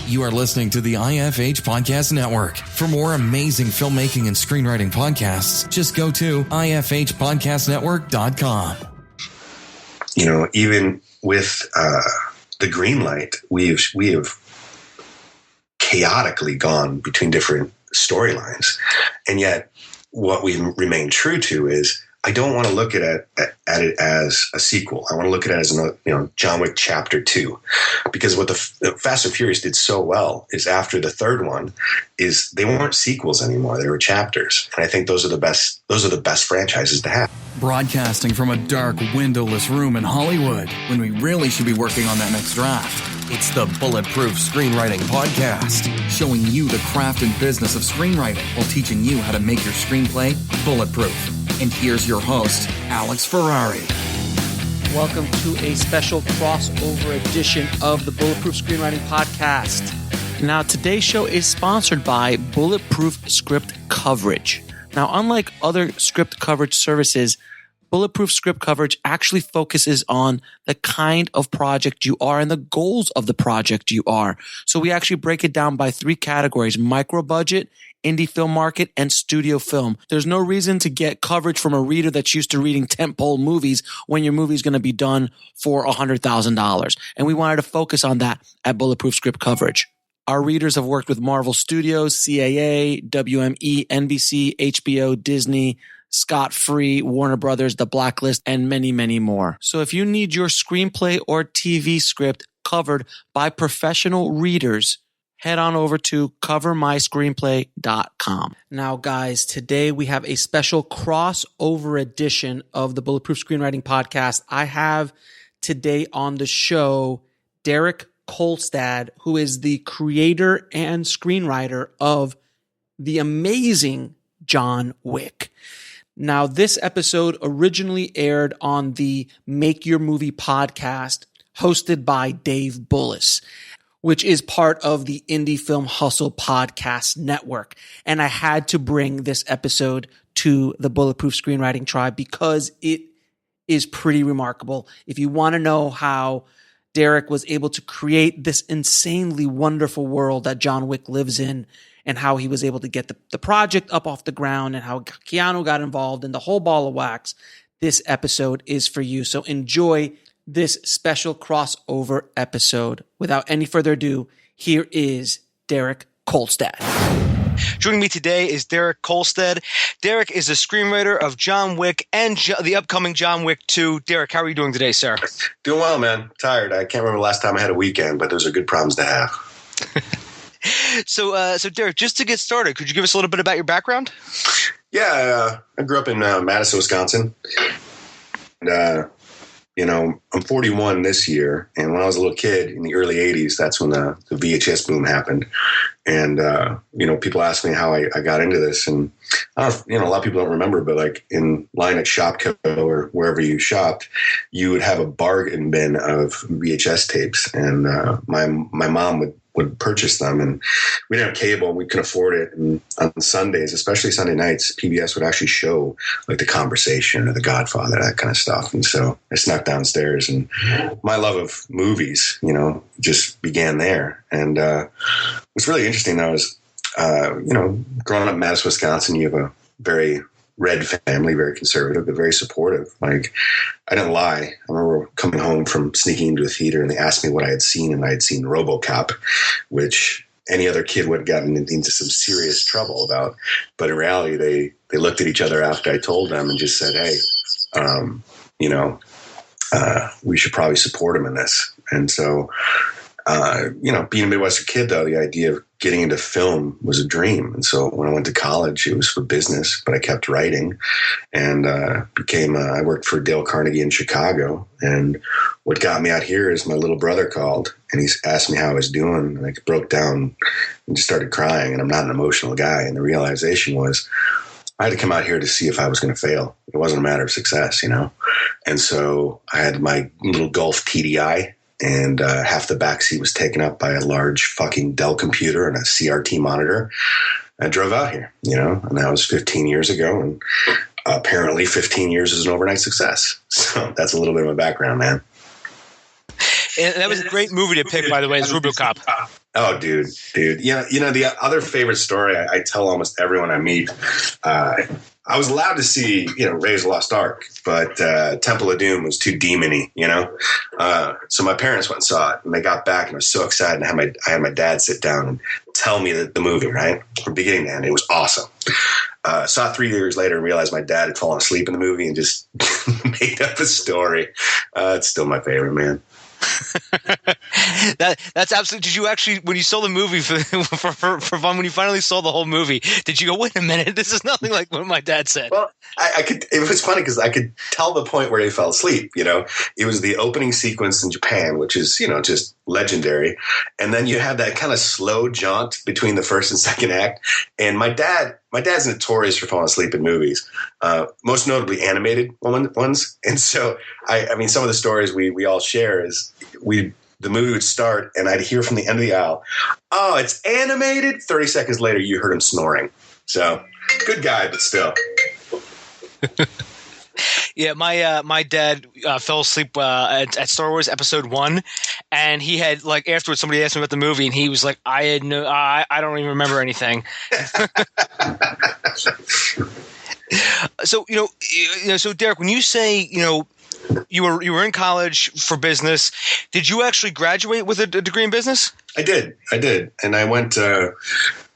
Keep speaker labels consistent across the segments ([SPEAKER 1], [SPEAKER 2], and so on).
[SPEAKER 1] You are listening to the IFH Podcast Network. For more amazing filmmaking and screenwriting podcasts, just go to ifhpodcastnetwork.com.
[SPEAKER 2] You know, even with the green light, we have chaotically gone between different storylines, and yet what we remain true to is I don't want to look at it as a sequel. I want to look at it as John Wick Chapter 2, because what the Fast and Furious did so well is after the third one is they weren't sequels anymore; they were chapters, and I think those are the best franchises to have.
[SPEAKER 1] Broadcasting from a dark, windowless room in Hollywood when we really should be working on that next draft. It's the Bulletproof Screenwriting Podcast, showing you the craft and business of screenwriting while teaching you how to make your screenplay bulletproof. And here's your host, Alex Ferrari.
[SPEAKER 3] Welcome to a special crossover edition of the Bulletproof Screenwriting Podcast. Now, today's show is sponsored by Bulletproof Script Coverage. Now, unlike other script coverage services, Bulletproof Script Coverage actually focuses on the kind of project you are and the goals of the project you are. So we actually break it down by 3 categories: micro budget, indie film market, and studio film. There's no reason to get coverage from a reader that's used to reading tentpole movies when your movie is going to be done for $100,000. And we wanted to focus on that at Bulletproof Script Coverage. Our readers have worked with Marvel Studios, CAA, WME, NBC, HBO, Disney, Scott Free, Warner Brothers, The Blacklist, and many, many more. So if you need your screenplay or TV script covered by professional readers, head on over to covermyscreenplay.com. Now, guys, today we have a special crossover edition of the Bulletproof Screenwriting Podcast. I have today on the show Derek Kolstad, who is the creator and screenwriter of the amazing John Wick. Now, this episode originally aired on the Make Your Movie podcast hosted by Dave Bullis, which is part of the Indie Film Hustle Podcast Network. And I had to bring this episode to the Bulletproof Screenwriting Tribe because it is pretty remarkable. If you want to know how Derek was able to create this insanely wonderful world that John Wick lives in, and how he was able to get the project up off the ground, and how Keanu got involved in the whole ball of wax, this episode is for you. So enjoy this special crossover episode. Without any further ado, here is Derek Kolstad.
[SPEAKER 4] Joining me today is Derek Kolstad. Derek is a screenwriter of John Wick and the upcoming John Wick 2. Derek, how are you doing today, sir?
[SPEAKER 2] Doing well, man. Tired. I can't remember the last time I had a weekend, but those are good problems to have.
[SPEAKER 4] So Derek, just to get started, could you give us a little bit about your background?
[SPEAKER 2] Yeah, I grew up in Madison, Wisconsin. And, I'm 41 this year. And when I was a little kid in the early 80s, that's when the VHS boom happened. And, people ask me how I got into this. And, I don't know, a lot of people don't remember, but like in line at Shopco or wherever you shopped, you would have a bargain bin of VHS tapes. And my mom would purchase them, and we didn't have cable and we couldn't afford it. And on Sundays, especially Sunday nights, PBS would actually show like The Conversation or The Godfather, that kind of stuff. And so I snuck downstairs, and my love of movies, just began there. And what's really interesting though is, growing up in Madison, Wisconsin, you have a very red family, very conservative, but very supportive. Like, I didn't lie. I remember coming home from sneaking into a theater, and they asked me what I had seen, and I had seen RoboCop, which any other kid would have gotten into some serious trouble about. But in reality, they looked at each other after I told them and just said, hey, we should probably support him in this. And so, being a Midwestern kid, though, the idea of getting into film was a dream. And so when I went to college, it was for business, but I kept writing and I worked for Dale Carnegie in Chicago. And what got me out here is my little brother called, and he asked me how I was doing. And I broke down and just started crying. And I'm not an emotional guy. And the realization was I had to come out here to see if I was going to fail. It wasn't a matter of success, And so I had my little Golf TDI, and half the backseat was taken up by a large fucking Dell computer and a CRT monitor. I drove out here, and that was 15 years ago. And apparently 15 years is an overnight success. So that's a little bit of my background, man.
[SPEAKER 4] And that was a great movie to pick, by the way, is RoboCop.
[SPEAKER 2] Oh, dude. The other favorite story I tell almost everyone I meet. I was allowed to see, Raiders of the Lost Ark, but Temple of Doom was too demony, So my parents went and saw it, and they got back, and I was so excited. And I had my dad sit down and tell me the movie, right, from beginning to end. It was awesome. Saw it 3 years later and realized my dad had fallen asleep in the movie and just made up a story. It's still my favorite, man.
[SPEAKER 4] That's absolutely. Did you actually, when you saw the movie for fun, when you finally saw the whole movie, did you go, wait a minute, this is nothing like what my dad said?
[SPEAKER 2] Well, I could. It was funny because I could tell the point where he fell asleep. It was the opening sequence in Japan, which is just legendary, and then you have that kind of slow jaunt between the first and second act. And my dad's notorious for falling asleep in movies, most notably animated ones. And so, I mean, some of the stories we all share is the movie would start, and I'd hear from the end of the aisle, "Oh, it's animated." 30 seconds later, you heard him snoring. So, good guy, but still.
[SPEAKER 4] Yeah, my dad fell asleep at Star Wars Episode 1, and he had, afterwards somebody asked him about the movie, and he was like, I don't even remember anything. So so Derek, when you say you were in college for business, did you actually graduate with a degree in business?
[SPEAKER 2] I did, and I went.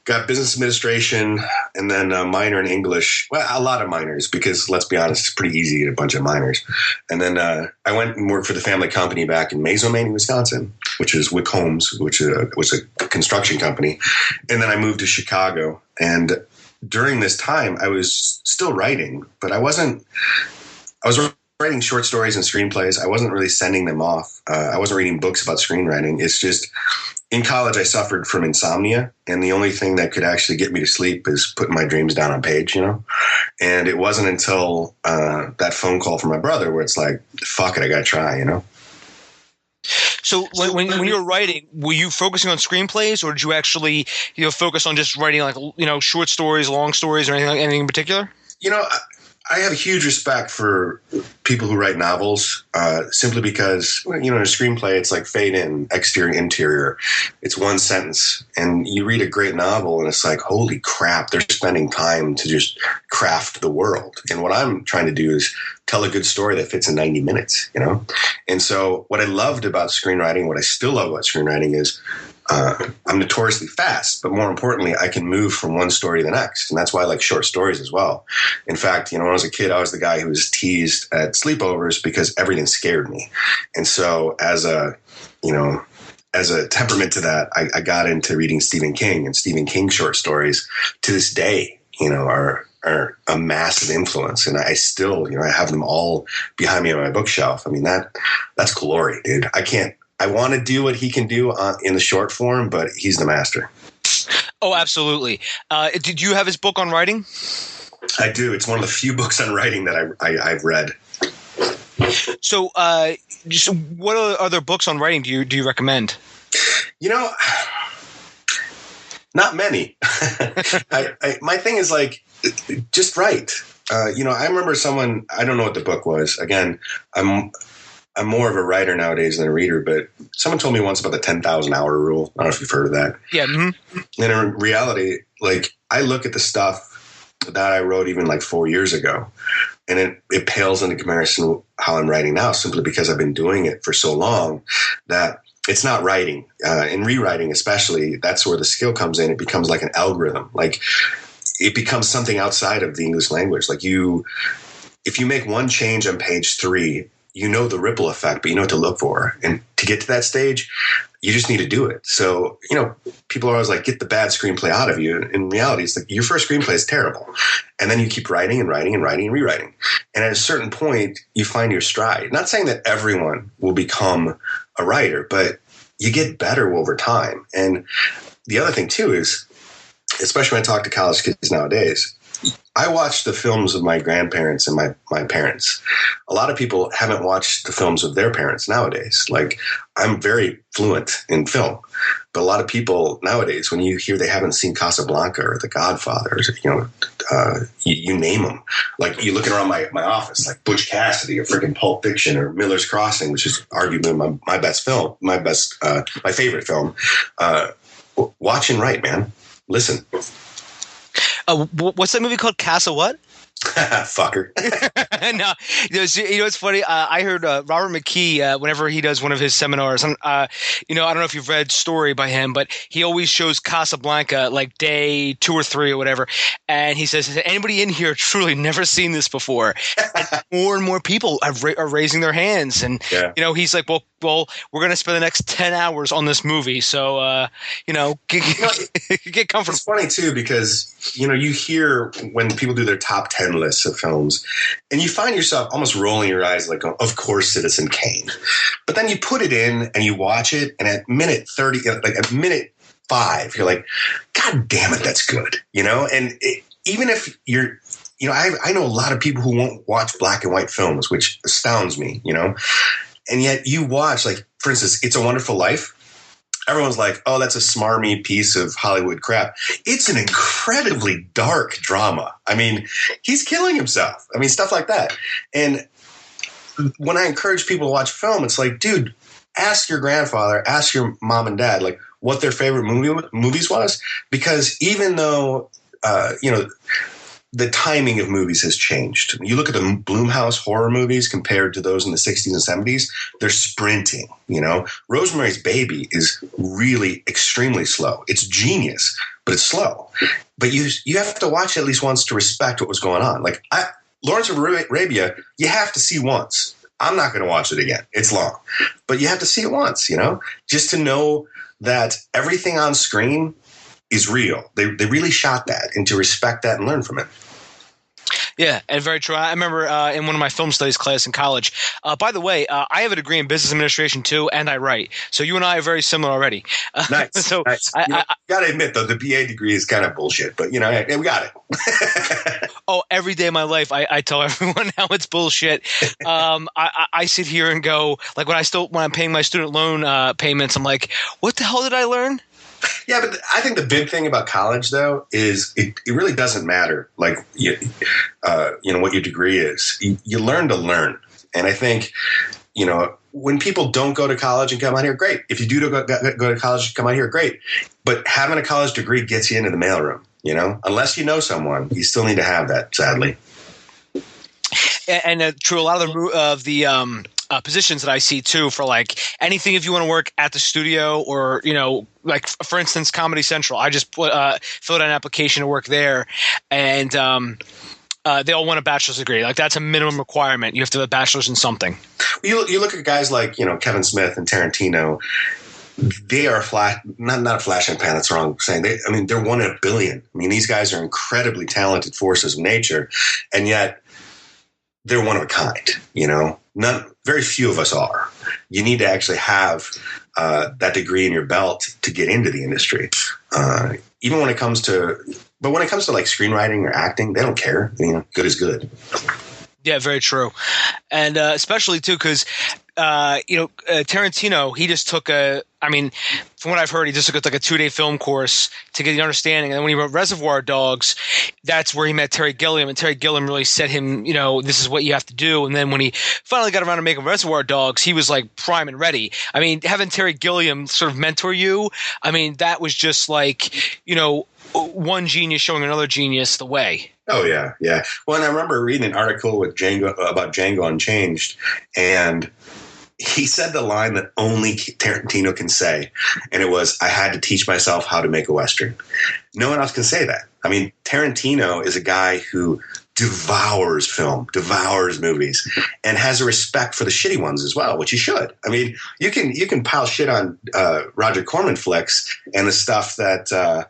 [SPEAKER 2] Got business administration and then a minor in English. Well, a lot of minors because, let's be honest, it's pretty easy to get a bunch of minors. And then I went and worked for the family company back in Mason, Wisconsin, which is Wick Homes, which was a construction company. And then I moved to Chicago. And during this time, I was still writing, but I was writing short stories and screenplays. I wasn't really sending them off. I wasn't reading books about screenwriting. It's just, in college, I suffered from insomnia, and the only thing that could actually get me to sleep is putting my dreams down on page, And it wasn't until that phone call from my brother where it's like, fuck it, I got to try,
[SPEAKER 4] So when you were writing, were you focusing on screenplays, or did you actually focus on just writing short stories, long stories, or anything in particular?
[SPEAKER 2] I have huge respect for people who write novels, simply because, in a screenplay, it's like fade in, exterior, interior. It's one sentence. And you read a great novel and it's like, holy crap, they're spending time to just craft the world. And what I'm trying to do is tell a good story that fits in 90 minutes, And so what I loved about screenwriting, what I still love about screenwriting is, I'm notoriously fast, but more importantly, I can move from one story to the next. And that's why I like short stories as well. In fact, when I was a kid, I was the guy who was teased at sleepovers because everything scared me. And so as a temperament to that, I got into reading Stephen King, and Stephen King short stories to this day, are a massive influence. And I still, I have them all behind me on my bookshelf. I mean, that's glory, dude. I want to do what he can do in the short form, but he's the master.
[SPEAKER 4] Oh, absolutely. Did you have his book on writing?
[SPEAKER 2] I do. It's one of the few books on writing that I've read.
[SPEAKER 4] So, just what other books on writing do you recommend?
[SPEAKER 2] Not many. My thing is just write. I remember someone, I don't know what the book was. Again, I'm more of a writer nowadays than a reader, but someone told me once about the 10,000 hour rule. I don't know if you've heard of that.
[SPEAKER 4] Yeah. Mm-hmm.
[SPEAKER 2] And in reality, I look at the stuff that I wrote even 4 years ago, and it pales into comparison to how I'm writing now, simply because I've been doing it for so long that it's not writing. In rewriting especially, that's where the skill comes in. It becomes like an algorithm. It becomes something outside of the English language. If you make one change on page 3, the ripple effect, but you know what to look for. And to get to that stage, you just need to do it. So, people are always like, get the bad screenplay out of you. In reality, it's your first screenplay is terrible. And then you keep writing and writing and writing and rewriting. And at a certain point, you find your stride. Not saying that everyone will become a writer, but you get better over time. And the other thing, too, is, especially when I talk to college kids nowadays, I watched the films of my grandparents and my parents. A lot of people haven't watched the films of their parents nowadays. I'm very fluent in film, but a lot of people nowadays, when you hear they haven't seen Casablanca or The Godfather, you name them. You looking around my office, Butch Cassidy or freaking Pulp Fiction or Miller's Crossing, which is arguably my best film, my favorite film. watch and write, man. Listen.
[SPEAKER 4] What's that movie called? Casa what?
[SPEAKER 2] Fucker.
[SPEAKER 4] No, you know it's funny. I heard Robert McKee whenever he does one of his seminars. I don't know if you've read Story by him, but he always shows Casablanca like day 2 or 3 or whatever. And he says, "Has anybody in here truly never seen this before?" And more and more people are raising their hands, and he's like, "Well, we're going to spend the next 10 hours on this movie, so get comfortable."
[SPEAKER 2] It's funny too because you hear when people do their top 10 lists of films, and you find yourself almost rolling your eyes like, of course, Citizen Kane. But then you put it in and you watch it, and at minute 30, like at minute 5, you're like, God damn it, that's good. And even if you're, I know a lot of people who won't watch black and white films, which astounds me, and yet you watch, like, for instance, It's a Wonderful Life. Everyone's like, oh, that's a smarmy piece of Hollywood crap. It's an incredibly dark drama. I mean, he's killing himself. I mean, stuff like that. And when I encourage people to watch film, it's like, dude, ask your grandfather, ask your mom and dad, like, what their favorite movies was. Because even though, the timing of movies has changed. You look at the Blumhouse horror movies compared to those in the 60s and 70s, they're sprinting, Rosemary's Baby is really extremely slow. It's genius, but it's slow. But you have to watch it at least once to respect what was going on. Like Lawrence of Arabia, you have to see once. I'm not going to watch it again. It's long. But you have to see it once, just to know that everything on screen is real. They really shot that, and to respect that and learn from it.
[SPEAKER 4] Yeah, and very true. I remember in one of my film studies class in college. By the way, I have a degree in business administration too, and I write. So you and I are very similar already.
[SPEAKER 2] Nice.
[SPEAKER 4] So
[SPEAKER 2] nice. I got to admit, though, the BA degree is kind of bullshit, but we got it.
[SPEAKER 4] Oh, every day of my life, I tell everyone how it's bullshit. I sit here and go, like when I'm paying my student loan payments, I'm like, what the hell did I learn?
[SPEAKER 2] Yeah, but I think the big thing about college, though, is it really doesn't matter, like, what your degree is. You learn to learn. And I think, when people don't go to college and come out here, great. If you do go to college and come out here, great. But having a college degree gets you into the mailroom, Unless you know someone, you still need to have that, sadly.
[SPEAKER 4] And true, a lot of the positions that I see too for like anything if you want to work at the studio or like for instance Comedy Central, I just filled out an application to work there, and they all want a bachelor's degree. Like that's a minimum requirement. You have to have a bachelor's in something.
[SPEAKER 2] You look at guys like Kevin Smith and Tarantino. They are not a flash in the pan. That's wrong saying. They're 1 in a billion. These guys are incredibly talented forces of nature, and yet they're one of a kind, very few of us are. You need to actually have that degree in your belt to get into the industry. Even when it comes to like screenwriting or acting, they don't care. Good is good.
[SPEAKER 4] Yeah, very true. And especially too, because Tarantino, he just took from what I've heard, he just took like a 2-day film course to get the understanding. And then when he wrote Reservoir Dogs, that's where he met Terry Gilliam. And Terry Gilliam really set him, this is what you have to do. And then when he finally got around to making Reservoir Dogs, he was like prime and ready. Having Terry Gilliam sort of mentor you, that was just like, one genius showing another genius the way.
[SPEAKER 2] Oh, yeah, yeah. Well, and I remember reading an article about Django Unchanged, and he said the line that only Tarantino can say, and it was, I had to teach myself how to make a Western. No one else can say that. Tarantino is a guy who devours film, devours movies, and has a respect for the shitty ones as well, which you should. You can pile shit on Roger Corman flicks and the stuff that a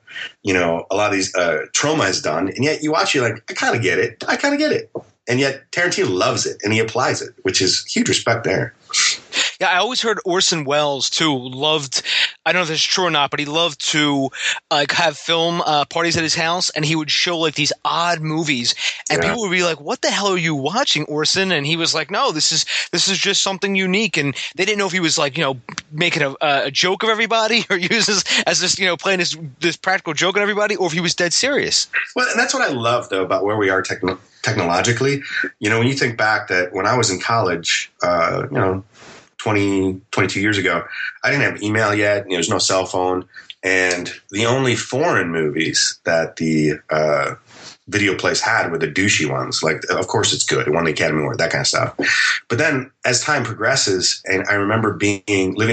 [SPEAKER 2] lot of these Troma has done, and yet you watch, you're like, I kind of get it. And yet Tarantino loves it, and he applies it, which is huge respect there.
[SPEAKER 4] Yeah, I always heard Orson Welles too loved. I don't know if this is true or not, but he loved to have film parties at his house, and he would show like these odd movies, and people would be like, "What the hell are you watching, Orson?" And he was like, "No, this is just something unique." And they didn't know if he was like making a joke of everybody, or use this as this playing this practical joke on everybody, or if he was dead serious.
[SPEAKER 2] Well, and that's what I love though about where we are technologically. When you think back that when I was in college, 22 years ago, I didn't have email yet. There's no cell phone. And the only foreign movies that the video place had were the douchey ones. Like, of course it's good. It won the Academy Award, that kind of stuff. But then as time progresses, and I remember living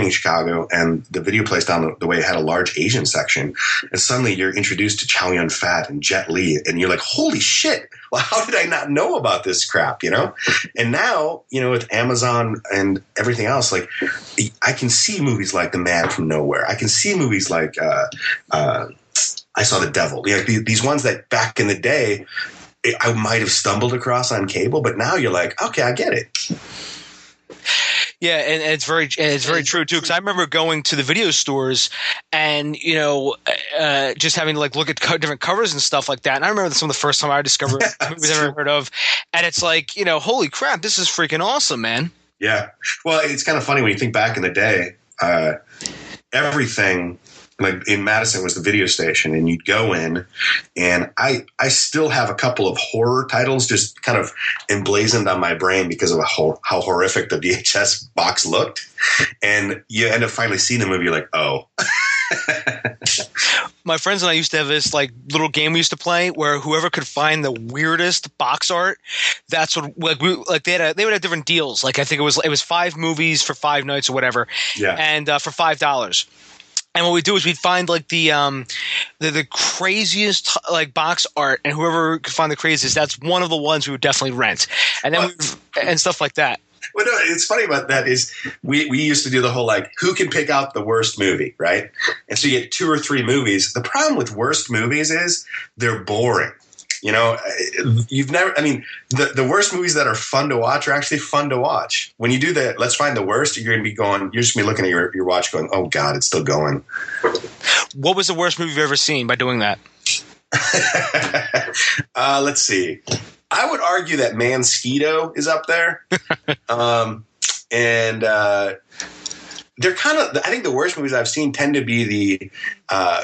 [SPEAKER 2] in Chicago, and the video place down the way had a large Asian section, and suddenly you're introduced to Chow Yun-fat and Jet Li, and you're like, holy shit, well, how did I not know about this crap, you know? And now, you know, with Amazon and everything else, like, I can see movies like The Man from Nowhere. I can see movies like I Saw the Devil. You know, these ones that back in the day I might have stumbled across on cable, but now you're like, okay, I get it.
[SPEAKER 4] Yeah, and it's very true too. Because I remember going to the video stores and just having to like look at different covers and stuff like that. And I remember some of the first time I discovered movies I've ever heard of, and it's like, holy crap, this is freaking awesome, man. Yeah,
[SPEAKER 2] well, it's kind of funny when you think back in the day. Everything. Like in Madison was the video station, and you'd go in, and I still have a couple of horror titles just kind of emblazoned on my brain because of how horrific the VHS box looked. And you end up finally seeing the movie, you're like, oh.
[SPEAKER 4] My friends and I used to have this like little game we used to play where whoever could find the weirdest box art, that's what they would have different deals. Like I think it was 5 movies for 5 nights or whatever.
[SPEAKER 2] Yeah.
[SPEAKER 4] And for $5. And what we do is we'd find like the craziest like box art, and whoever could find the craziest, that's one of the ones we would definitely rent, and then and stuff like that.
[SPEAKER 2] Well, no, it's funny about that is we used to do the whole like who can pick out the worst movie, right? And so you get 2 or 3 movies. The problem with worst movies is they're boring. The worst movies that are fun to watch are actually fun to watch. When you do that, let's find the worst, you're just going to be looking at your watch going, oh God, it's still going.
[SPEAKER 4] What was the worst movie you've ever seen by doing that?
[SPEAKER 2] Let's see. I would argue that Mansquito is up there. And they're kind of, I think the worst movies I've seen tend to be the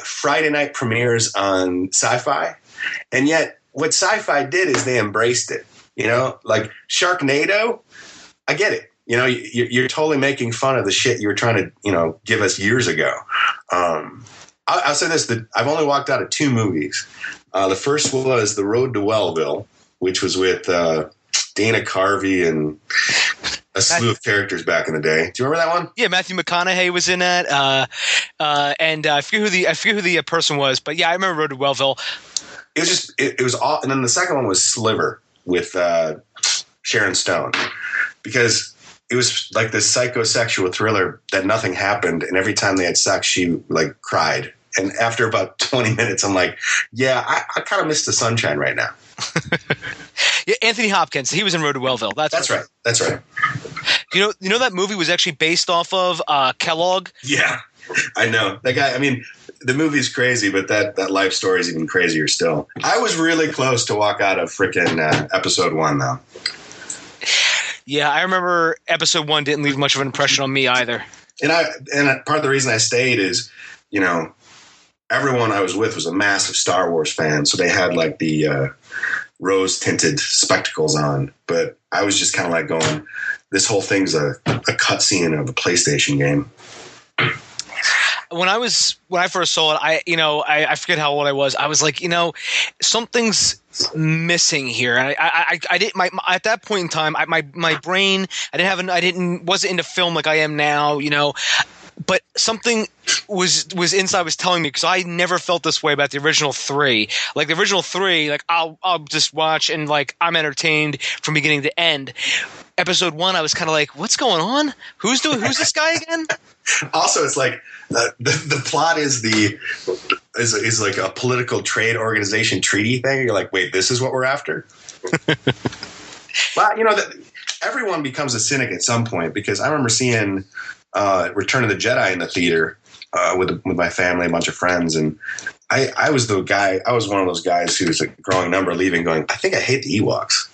[SPEAKER 2] Friday night premieres on Sci-Fi. And yet what Sci-Fi did is they embraced it, like Sharknado. I get it. You're totally making fun of the shit you were trying to, give us years ago. I'll say this, that I've only walked out of 2 movies. The first was The Road to Wellville, which was with Dana Carvey and a slew of characters back in the day. Do you remember that one?
[SPEAKER 4] Yeah, Matthew McConaughey was in that. And I forget who the person was, but yeah, I remember Road to Wellville.
[SPEAKER 2] It was just, it was all, and then the second one was Sliver with Sharon Stone, because it was like this psychosexual thriller that nothing happened, and every time they had sex, she like cried. And after about 20 minutes, I'm like, yeah, I kind of miss the sunshine right now.
[SPEAKER 4] Yeah, Anthony Hopkins, he was in Road to Wellville. That's
[SPEAKER 2] right. That's right.
[SPEAKER 4] You know that movie was actually based off of Kellogg?
[SPEAKER 2] Yeah, I know. That guy, I mean, the movie's crazy, but that life story is even crazier still. I was really close to walk out of freaking episode 1, though.
[SPEAKER 4] Yeah, I remember episode 1 didn't leave much of an impression on me either.
[SPEAKER 2] And part of the reason I stayed is, everyone I was with was a massive Star Wars fan, so they had like the rose-tinted spectacles on. But I was just kind of like going, this whole thing's a cutscene of a PlayStation game.
[SPEAKER 4] When I first saw it, I forget how old I was. I was like, something's missing here. And I didn't. At that point in time, my brain, wasn't into film like I am now. But something was inside was telling me, because I never felt this way about the original 3. Like the original 3, like I'll just watch and like I'm entertained from beginning to end. Episode 1, I was kind of like, what's going on? Who's this guy again?
[SPEAKER 2] Also, it's like the plot is like a political trade organization treaty thing. You're like, wait, this is what we're after? Well, everyone becomes a cynic at some point, because I remember seeing Return of the Jedi in the theater with my family, a bunch of friends, and I was the guy. I was one of those guys who was a growing number leaving, going, I think I hate the Ewoks.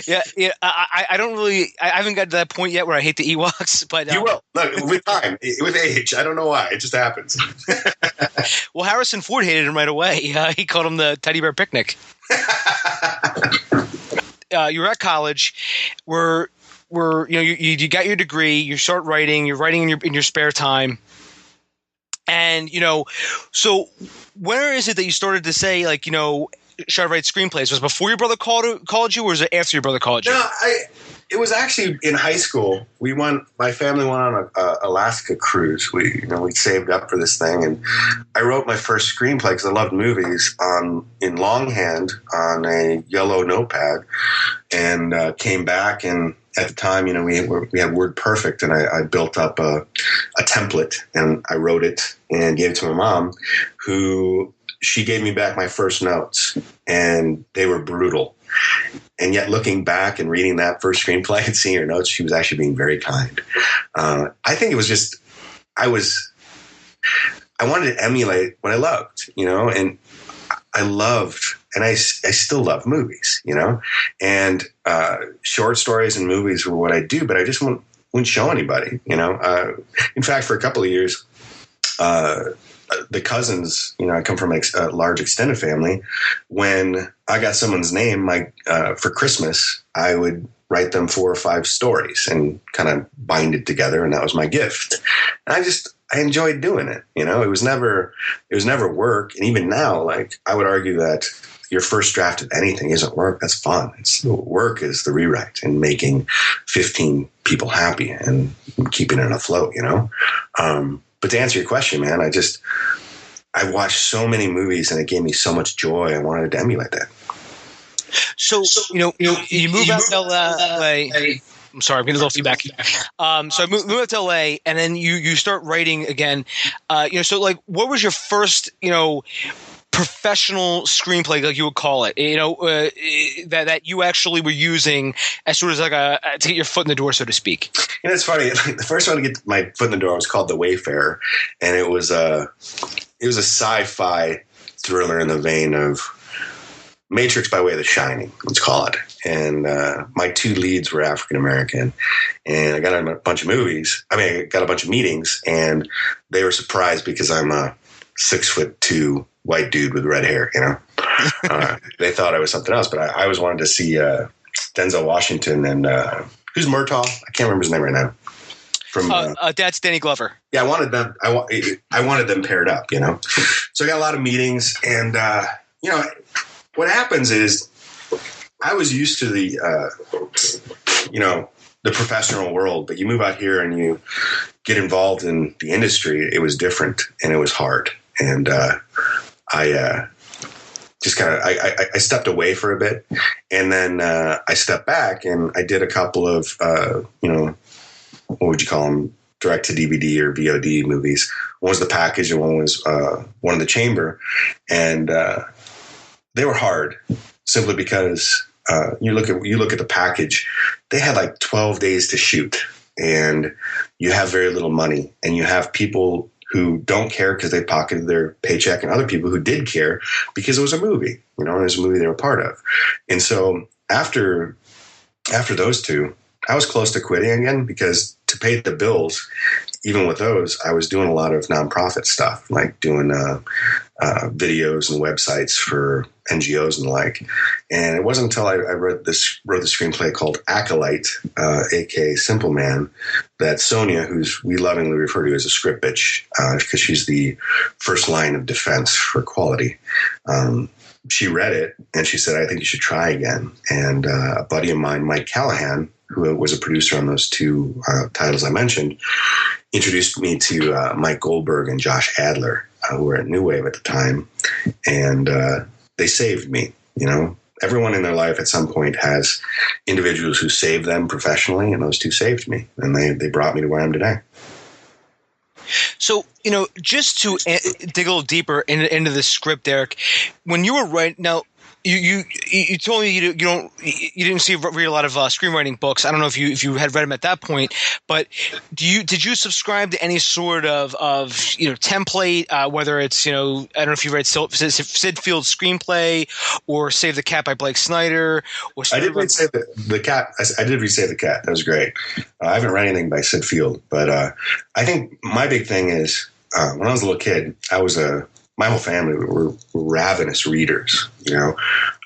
[SPEAKER 4] Yeah. I don't really. I haven't got to that point yet where I hate the Ewoks, but
[SPEAKER 2] you will. Look, with time, with age. I don't know why. It just happens.
[SPEAKER 4] Well, Harrison Ford hated him right away. He called him the teddy bear picnic. You're at college, you got your degree, you start writing, you're writing in your spare time. And, so where is it that you started to say, like, should I write screenplays? Was it before your brother called you, or was it after your brother called you?
[SPEAKER 2] No, it was actually in high school. My family went on a Alaska cruise. We saved up for this thing, and I wrote my first screenplay because I loved movies in longhand on a yellow notepad, and came back. And at the time, we had WordPerfect, and I built up a template, and I wrote it and gave it to my mom, who she gave me back my first notes, and they were brutal. And yet, looking back and reading that first screenplay and seeing her notes, she was actually being very kind. I think it was just I wanted to emulate what I loved, and I loved, and I still love movies, and short stories and movies were what I do, but I just wouldn't show anybody, In fact, for a couple of years, the cousins, I come from a large extended family. When I got someone's name, for Christmas, I would write them 4 or 5 stories and kind of bind it together, and that was my gift. And I enjoyed doing it. It was never work. And even now, I would argue that your first draft of anything isn't work. That's fun. Work is the rewrite and making 15 people happy and keeping it afloat. But to answer your question, man, I watched so many movies, and it gave me so much joy. I wanted to emulate that.
[SPEAKER 4] So, you move out to LA. I'm sorry, I'm getting a little feedback. So I moved out to LA, and then you start writing again. So what was your first, professional screenplay, like you would call it, that you actually were using as sort of to get your foot in the door, so to speak?
[SPEAKER 2] It's funny. The first one to get my foot in the door was called The Wayfarer, and it was a sci-fi thriller in the vein of Matrix by way of The Shining, let's call it. And my 2 leads were African American, and I got a bunch of meetings, and they were surprised because I'm a 6'2" white dude with red hair. They thought I was something else, but I always wanted to see Denzel Washington and who's Murtaugh? I can't remember his name right now. From
[SPEAKER 4] that's Danny Glover.
[SPEAKER 2] Yeah, I wanted them. I wanted them paired up. So I got a lot of meetings, and what happens is I was used to the professional world, but you move out here and you get involved in the industry. It was different, and it was hard, and I stepped away for a bit, and then I stepped back, and I did a couple of what would you call them, direct to DVD or VOD movies. One was The Package, and one was One in the Chamber, and they were hard simply because you look at The Package, they had 12 days to shoot, and you have very little money, and you have people who don't care because they pocketed their paycheck, and other people who did care because it was a movie, and it was a movie they were part of. And so after those 2, I was close to quitting again, because to pay the bills, even with those, I was doing a lot of nonprofit stuff, like doing videos and websites for NGOs and the like. And it wasn't until I wrote the screenplay called Acolyte, aka Simple Man, that Sonia, who's we lovingly refer to as a script bitch, because she's the first line of defense for quality. She read it and she said, I think you should try again. And a buddy of mine, Mike Callahan, who was a producer on those 2 titles I mentioned, introduced me to Mike Goldberg and Josh Adler, who were at New Wave at the time. And they saved me. Everyone in their life at some point has individuals who saved them professionally, and those 2 saved me. And they brought me to where I am today.
[SPEAKER 4] So, just to dig a little deeper into the script, Derek, when you were writing, now you told me you didn't read a lot of screenwriting books. I don't know if you had read them at that point, but did you subscribe to any sort of template, whether it's I don't know if you read Sid Field's Screenplay or Save the Cat by Blake Snyder, or
[SPEAKER 2] I did read Save the Cat. I did read Save the Cat. That was great. I haven't read anything by Sid Field, but I think my big thing is when I was a little kid, my whole family were ravenous readers.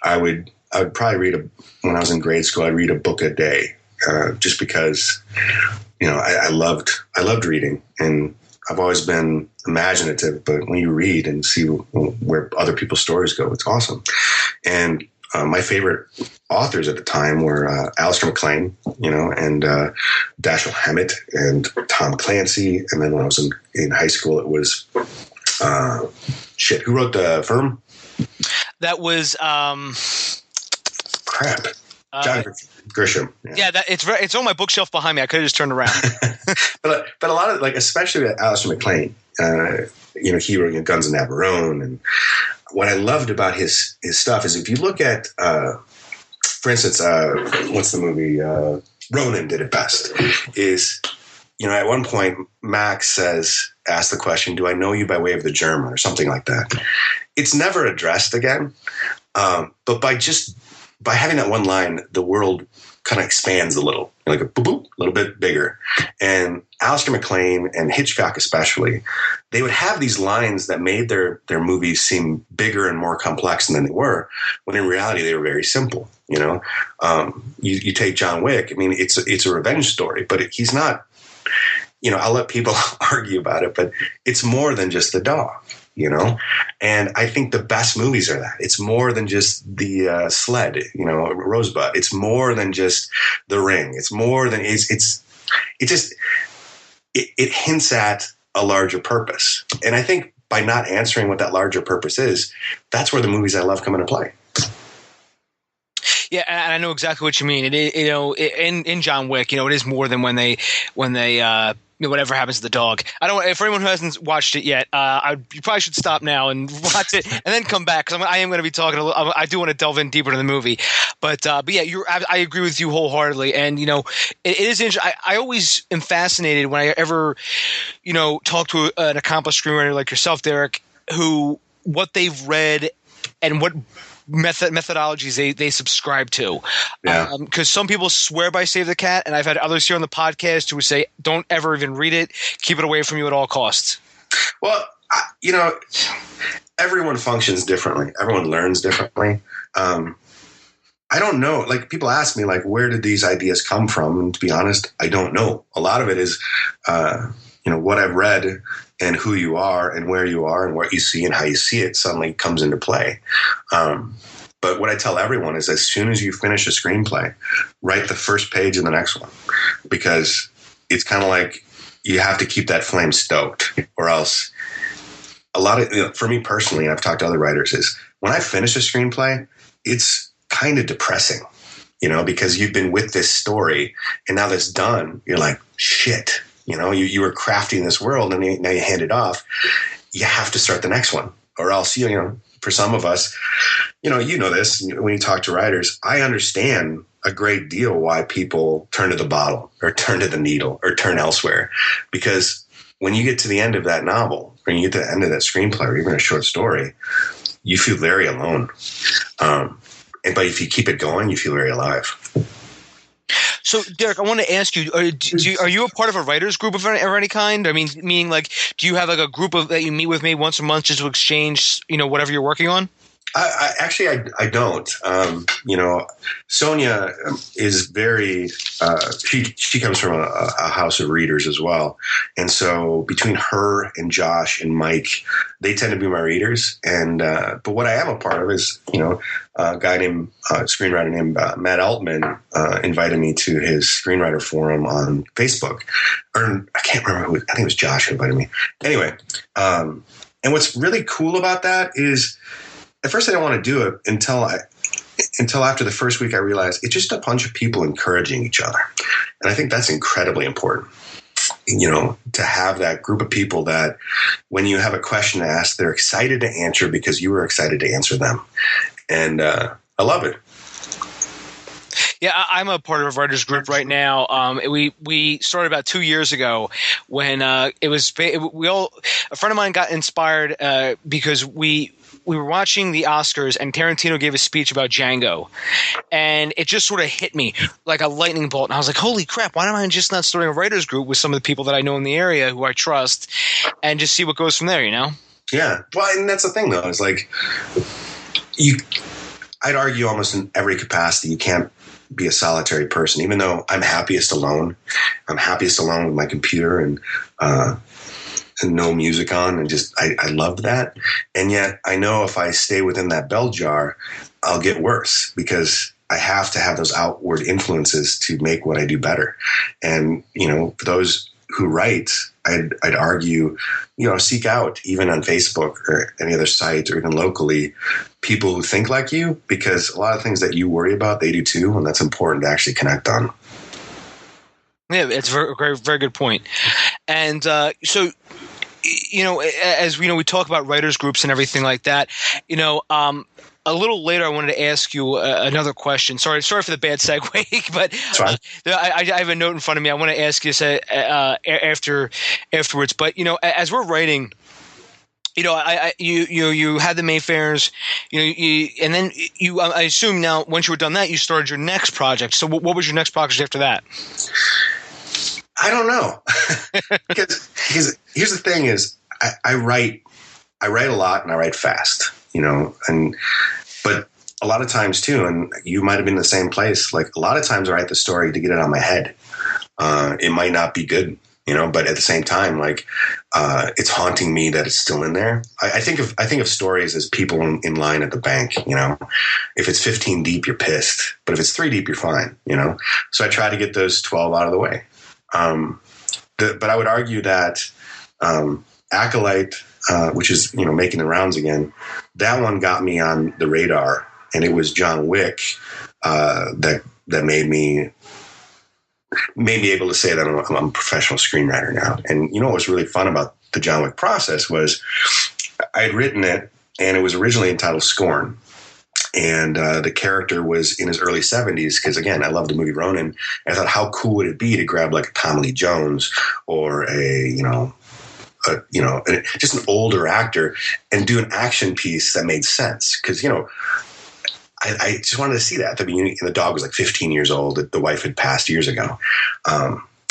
[SPEAKER 2] I would probably read when I was in grade school, I'd read a book a day, just because, I loved reading. And I've always been imaginative, but when you read and see where other people's stories go, it's awesome. And my favorite authors at the time were Alistair MacLean, and Dashiell Hammett and Tom Clancy. And then when I was in high school, it was who wrote The Firm?
[SPEAKER 4] That was
[SPEAKER 2] crap. John Grisham.
[SPEAKER 4] Yeah, it's on my bookshelf behind me. I could have just turned around.
[SPEAKER 2] but a lot of, like, especially Alistair MacLean, he wrote Guns of Navarone. And what I loved about his stuff is if you look at, for instance, what's the movie? Ronin did it best. Is, at one point Max asks the question, "Do I know you by way of the German?" or something like that. It's never addressed again. But by having that one line, the world kind of expands a little, like a boop, boop, a little bit bigger. And Alistair MacLean and Hitchcock especially, they would have these lines that made their movies seem bigger and more complex than they were, when in reality they were very simple. You take John Wick. I mean, it's a revenge story, but he's not. I'll let people argue about it, but it's more than just the dog. And I think the best movies are that. It's more than just the sled, Rosebud. It's more than just The Ring. It's more than it hints at a larger purpose. And I think by not answering what that larger purpose is, that's where the movies I love come into play.
[SPEAKER 4] Yeah, and I know exactly what you mean. In John Wick, it is more than when they whatever happens to the dog. I don't. For anyone who hasn't watched it yet, you probably should stop now and watch it, and then come back, because I am going to be talking. I do want to delve in deeper into the movie, but yeah, I agree with you wholeheartedly, and it is interesting. I always am fascinated when I ever talk to an accomplished screenwriter like yourself, Derek, what they've read and what methodologies they subscribe to.
[SPEAKER 2] Yeah.
[SPEAKER 4] Because some people swear by Save the Cat, and I've had others here on the podcast who say, don't ever even read it. Keep it away from you at all costs.
[SPEAKER 2] Well, everyone functions differently. Everyone learns differently. I don't know. Like, people ask me, like, where did these ideas come from? And to be honest, I don't know. A lot of it is, what I've read and who you are and where you are and what you see and how you see it suddenly comes into play. But what I tell everyone is, as soon as you finish a screenplay, write the first page of the next one, because it's kind of like you have to keep that flame stoked, or else a lot of, for me personally, and I've talked to other writers, is when I finish a screenplay, it's kind of depressing, because you've been with this story and now that's done. You're like, shit. You were crafting this world, and now you hand it off. You have to start the next one, or else, for some of us, this, when you talk to writers, I understand a great deal why people turn to the bottle or turn to the needle or turn elsewhere. Because when you get to the end of that novel, or you get to the end of that screenplay, or even a short story, you feel very alone. But if you keep it going, you feel very alive.
[SPEAKER 4] So, Derek, I want to ask you: are you a part of a writers group of any kind? I mean, meaning, like, do you have like a group that you meet with maybe once a month just to exchange, whatever you're working on?
[SPEAKER 2] I don't. Sonia is very. She comes from a house of readers as well, and so between her and Josh and Mike, they tend to be my readers. And but what I am a part of is a guy named screenwriter named Matt Altman invited me to his screenwriter forum on Facebook, or I can't remember who. I think it was Josh who invited me. Anyway, and what's really cool about that is, at first I didn't want to do it until after the first week I realized it's just a bunch of people encouraging each other. And I think that's incredibly important, to have that group of people that when you have a question to ask, they're excited to answer because you were excited to answer them. And I love it.
[SPEAKER 4] Yeah, I'm a part of a writers group right now. We started about 2 years ago when a friend of mine got inspired because we were watching the Oscars and Tarantino gave a speech about Django, and it just sort of hit me like a lightning bolt. And I was like, holy crap, why am I just not starting a writers group with some of the people that I know in the area who I trust, and just see what goes from there,
[SPEAKER 2] Yeah. Well, and that's the thing though, is like I'd argue almost in every capacity, you can't be a solitary person, even though I'm happiest alone. I'm happiest alone with my computer and no music on, and just I loved that. And yet I know if I stay within that bell jar, I'll get worse because I have to have those outward influences to make what I do better. And, for those who write, I'd argue, seek out, even on Facebook or any other site or even locally, people who think like you, because a lot of things that you worry about, they do too. And that's important to actually connect on.
[SPEAKER 4] Yeah, it's a very, very, very good point. And so, as we talk about writers groups and everything like that, a little later, I wanted to ask you another question. Sorry for the bad segue, but I have a note in front of me. I want to ask you afterwards. But as we're writing, you had the Mayfairs, and then I assume now once you were done that, you started your next project. So what was your next project after that?
[SPEAKER 2] I don't know, because here's the thing: is I write a lot and I write fast. But a lot of times too, and you might have been in the same place. Like a lot of times I write the story to get it on my head. It might not be good, but at the same time, like, it's haunting me that it's still in there. I think of stories as people in line at the bank, if it's 15 deep, you're pissed, but if it's 3 deep, you're fine, So I try to get those 12 out of the way. But I would argue that, Acolyte, which is, making the rounds again, that one got me on the radar, and it was John Wick that made me able to say that I'm a professional screenwriter now. And what was really fun about the John Wick process was I had written it, and it was originally entitled Scorn. And the character was in his early 70s because, again, I love the movie Ronin. And I thought, how cool would it be to grab like a Tommy Lee Jones or just an older actor and do an action piece that made sense. Because, I just wanted to see that at the beginning. And the dog was like 15 years old. The wife had passed years ago.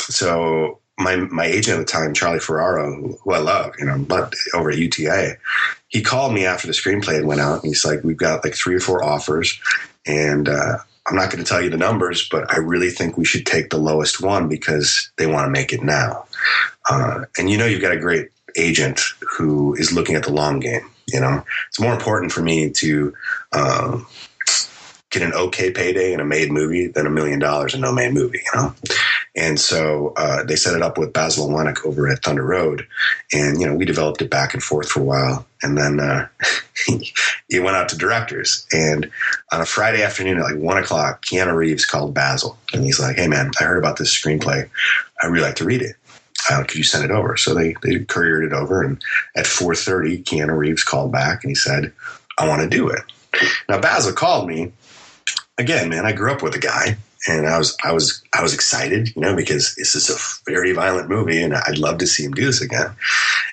[SPEAKER 2] So my agent at the time, Charlie Ferraro, who I love, but over at UTA, he called me after the screenplay had went out, and he's like, we've got like 3 or 4 offers, and I'm not going to tell you the numbers, but I really think we should take the lowest one because they want to make it now. And you've got a great agent who is looking at the long game. It's more important for me to get an okay payday in a made movie than $1 million in no made movie. And so they set it up with Basil Lenick over at Thunder Road, and we developed it back and forth for a while, and then it went out to directors. And on a Friday afternoon at like 1:00, Keanu Reeves called Basil, and he's like, "Hey man, I heard about this screenplay. I'd really like to read it. Could you send it over?" So they couriered it over, and at 4:30, Keanu Reeves called back and he said, "I want to do it." Now Basil called me again, man. I grew up with the guy. And I was excited, because this is a very violent movie, and I'd love to see him do this again.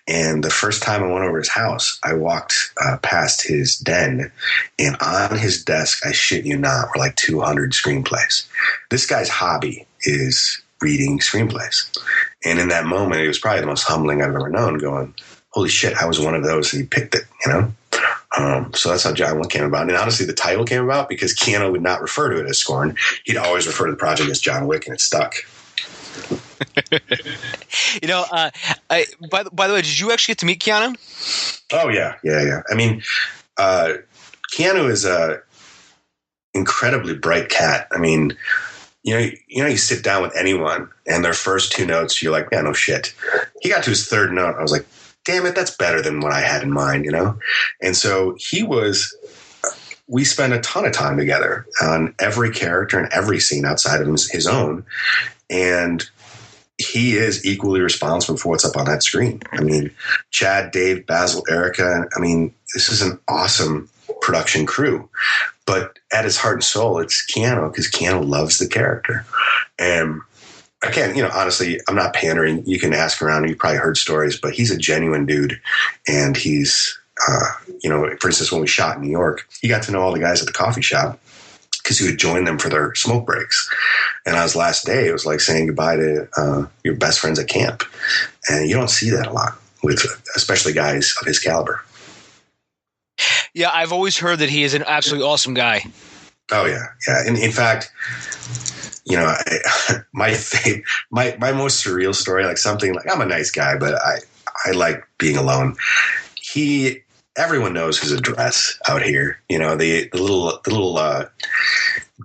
[SPEAKER 2] And the first time I went over his house, I walked past his den, and on his desk, I shit you not, were like 200 screenplays. This guy's hobby is reading screenplays. And in that moment, it was probably the most humbling I've ever known, going, holy shit, I was one of those, and he picked it, So that's how John Wick came about. And honestly, the title came about because Keanu would not refer to it as Scorn. He'd always refer to the project as John Wick, and it stuck.
[SPEAKER 4] By the way, did you actually get to meet Keanu?
[SPEAKER 2] Oh, yeah. I mean, Keanu is a incredibly bright cat. I mean, you sit down with anyone, and their first 2 notes, you're like, yeah, no shit. He got to his 3rd note. I was like, damn it, that's better than what I had in mind, And so we spent a ton of time together on every character and every scene outside of his own. And he is equally responsible for what's up on that screen. I mean, Chad, Dave, Basil, Erica, this is an awesome production crew. But at his heart and soul, it's Keanu, because Keanu loves the character. And I can't, honestly, I'm not pandering. You can ask around, and you've probably heard stories, but he's a genuine dude. And he's, for instance, when we shot in New York, he got to know all the guys at the coffee shop because he would join them for their smoke breaks. And on his last day, it was like saying goodbye to your best friends at camp. And you don't see that a lot with especially guys of his caliber.
[SPEAKER 4] Yeah, I've always heard that he is an absolutely awesome guy.
[SPEAKER 2] Oh, yeah. And in fact, my most surreal story, like something like, I'm a nice guy, but I like being alone. Everyone knows his address out here. You know, the little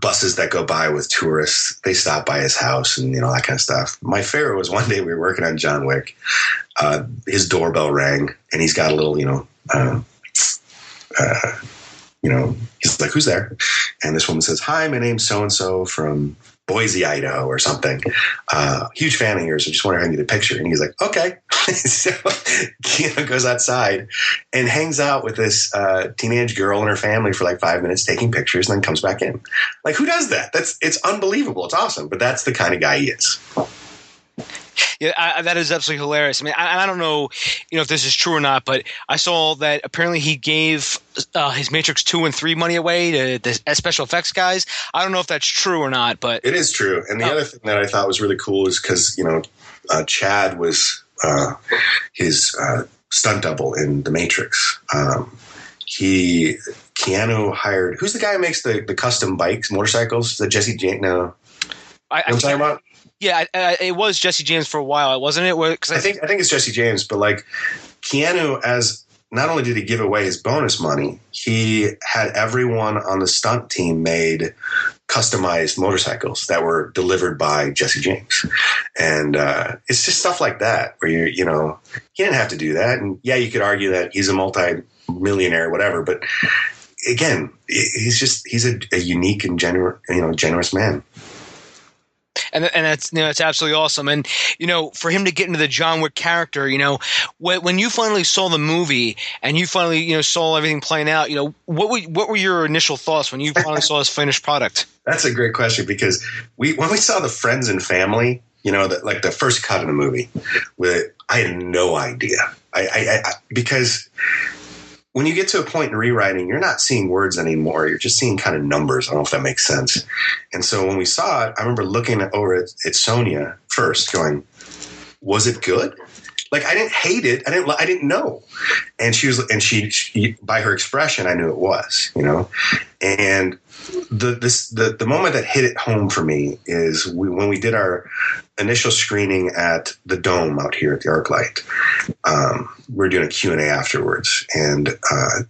[SPEAKER 2] buses that go by with tourists, they stop by his house and, you know, that kind of stuff. My favorite was one day we were working on John Wick. His doorbell rang and he's got a little, he's like, who's there? And this woman says, hi, my name's so-and-so from Boise, Idaho or something. Huge fan of yours. I just wondering if I can get a picture. And he's like, okay. So Keanu goes outside and hangs out with this teenage girl and her family for like 5 minutes, taking pictures, and then comes back in. Like, who does that? It's unbelievable. It's awesome. But that's the kind of guy he is.
[SPEAKER 4] Yeah, that is absolutely hilarious. I mean, I don't know, if this is true or not, but I saw that apparently he gave his Matrix 2 and 3 money away to the special effects guys. I don't know if that's true or not, but
[SPEAKER 2] it is true. And the other thing that I thought was really cool is because Chad was his stunt double in the Matrix. Keanu hired, who's the guy who makes the custom bikes, motorcycles? The Jesse James? No, you know what I'm talking about?
[SPEAKER 4] Yeah, it was Jesse James for a while, wasn't it? I
[SPEAKER 2] think it's Jesse James, but like Keanu, as not only did he give away his bonus money, he had everyone on the stunt team made customized motorcycles that were delivered by Jesse James. And it's just stuff like that where he didn't have to do that. And yeah, you could argue that he's a multi-millionaire, whatever, but again, he's a unique and generous man.
[SPEAKER 4] And that's absolutely awesome. And, for him to get into the John Wick character, when you finally saw the movie and you finally, saw everything playing out, what were your initial thoughts when you finally saw his finished product? That's
[SPEAKER 2] a great question because when we saw the friends and family, the first cut of the movie, I had no idea. Because when you get to a point in rewriting, you're not seeing words anymore. You're just seeing kind of numbers. I don't know if that makes sense. And so when we saw it, I remember looking over at Sonia first going, was it good? Like, I didn't hate it. I didn't know. And she by her expression, I knew it was, and the moment that hit it home for me is when we did our initial screening at the Dome out here at the ArcLight. We're doing a Q&A afterwards, and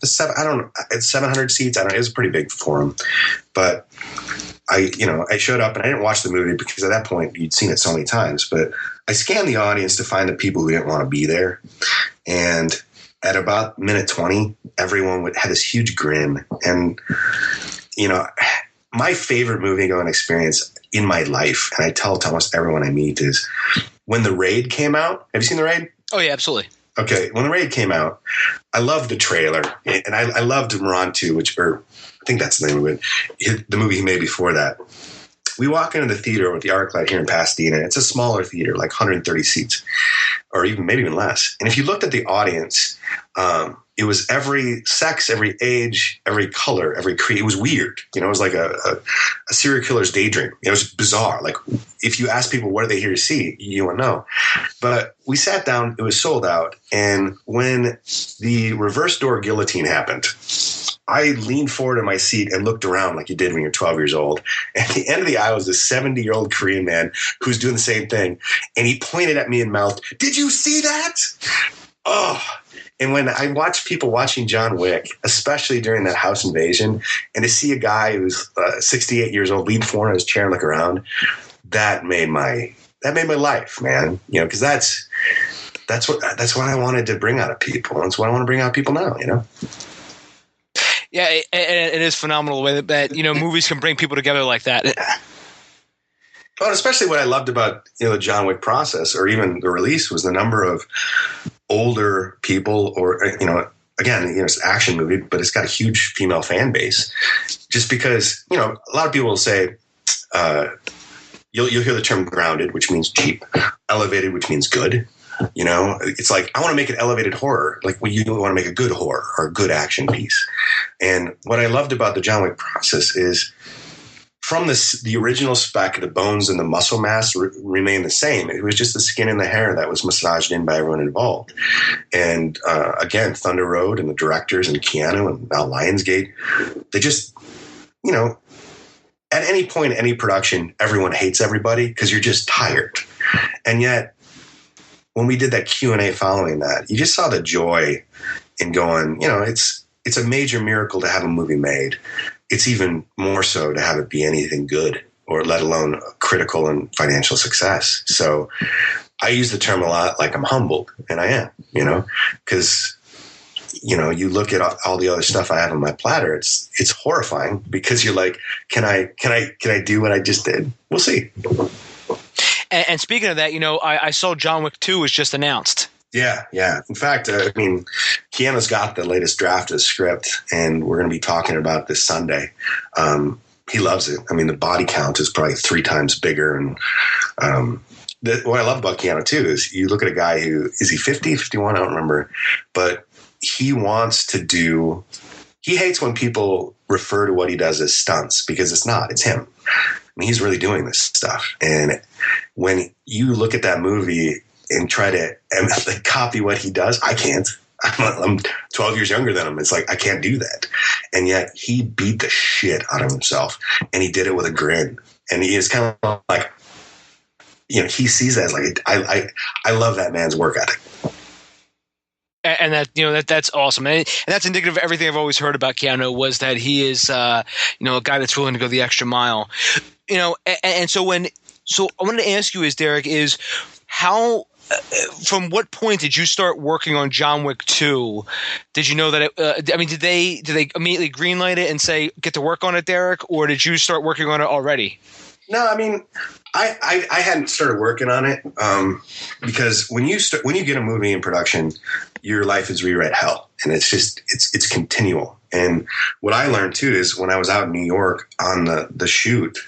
[SPEAKER 2] it's 700 seats. It was a pretty big forum, but I showed up and I didn't watch the movie because at that point you'd seen it so many times, but I scanned the audience to find the people who didn't want to be there. And at about minute 20, everyone had this huge grin. And, my favorite movie going experience in my life, and I tell it to almost everyone I meet, is when The Raid came out. Have you seen The Raid?
[SPEAKER 4] Oh, yeah, absolutely.
[SPEAKER 2] Okay, when The Raid came out, I loved the trailer, and I loved Moran 2, I think that's the name of it, the movie he made before that. We walk into the theater with the ArcLight here in Pasadena. It's a smaller theater, like 130 seats, or maybe even less. And if you looked at the audience, it was every sex, every age, every color, every creed. It was weird. It was like a serial killer's daydream. It was bizarre. Like, if you ask people what are they here to see, you wouldn't know. But we sat down. It was sold out. And when the reverse door guillotine happened, I leaned forward in my seat and looked around like you did when you're 12 years old. At the end of the aisle was this 70-year-old Korean man who's doing the same thing. And he pointed at me and mouthed, "Did you see that?" Oh. And when I watch people watching John Wick, especially during that house invasion, and to see a guy who's 68 years old lean forward in his chair and look around, that made my life, man. Because that's what I wanted to bring out of people. That's what I want to bring out of people now.
[SPEAKER 4] Yeah, it is phenomenal the way that movies can bring people together like that.
[SPEAKER 2] Well, especially what I loved about the John Wick process, or even the release, was the number of older people, or again, it's an action movie, but it's got a huge female fan base. Just because a lot of people will say, you'll hear the term grounded, which means cheap, elevated, which means good. It's like, I want to make an elevated horror. Like, you want to make a good horror or a good action piece. And what I loved about the John Wick process is, from the original spec, the bones and the muscle mass remain the same. It was just the skin and the hair that was massaged in by everyone involved. And again, Thunder Road and the directors and Keanu and now Lionsgate, they just, at any point, any production, everyone hates everybody because you're just tired. And yet, when we did that Q&A following that, you just saw the joy in going, it's a major miracle to have a movie made. It's even more so to have it be anything good, or let alone critical and financial success. So I use the term a lot, like I'm humbled, and I am, because, you look at all the other stuff I have on my platter, it's horrifying, because you're like, can I do what I just did? We'll see.
[SPEAKER 4] And speaking of that, I saw John Wick 2 was just announced.
[SPEAKER 2] Yeah. In fact, Keanu's got the latest draft of the script, and we're going to be talking about this Sunday. He loves it. I mean, the body count is probably 3 times bigger. And what I love about Keanu, too, is you look at a guy who, is he 50, 51? I don't remember. But he wants to do – he hates when people refer to what he does as stunts, because it's not. It's him. I mean, he's really doing this stuff. And when you look at that movie – and try to copy what he does, I can't. I'm 12 years younger than him. It's like, I can't do that. And yet he beat the shit out of himself, and he did it with a grin. And he is kind of like, he sees that as like, I love that man's work ethic.
[SPEAKER 4] And that, that's awesome. And that's indicative of everything I've always heard about Keanu, was that he is, a guy that's willing to go the extra mile, and so I wanted to ask you Derek, how, from what point did you start working on John Wick 2? Did you know that did they immediately greenlight it and say, get to work on it, Derek? Or did you start working on it already?
[SPEAKER 2] No, I mean, I hadn't started working on it because when you get a movie in production, your life is rewrite hell, and it's continual. And what I learned too is when I was out in New York on the shoot,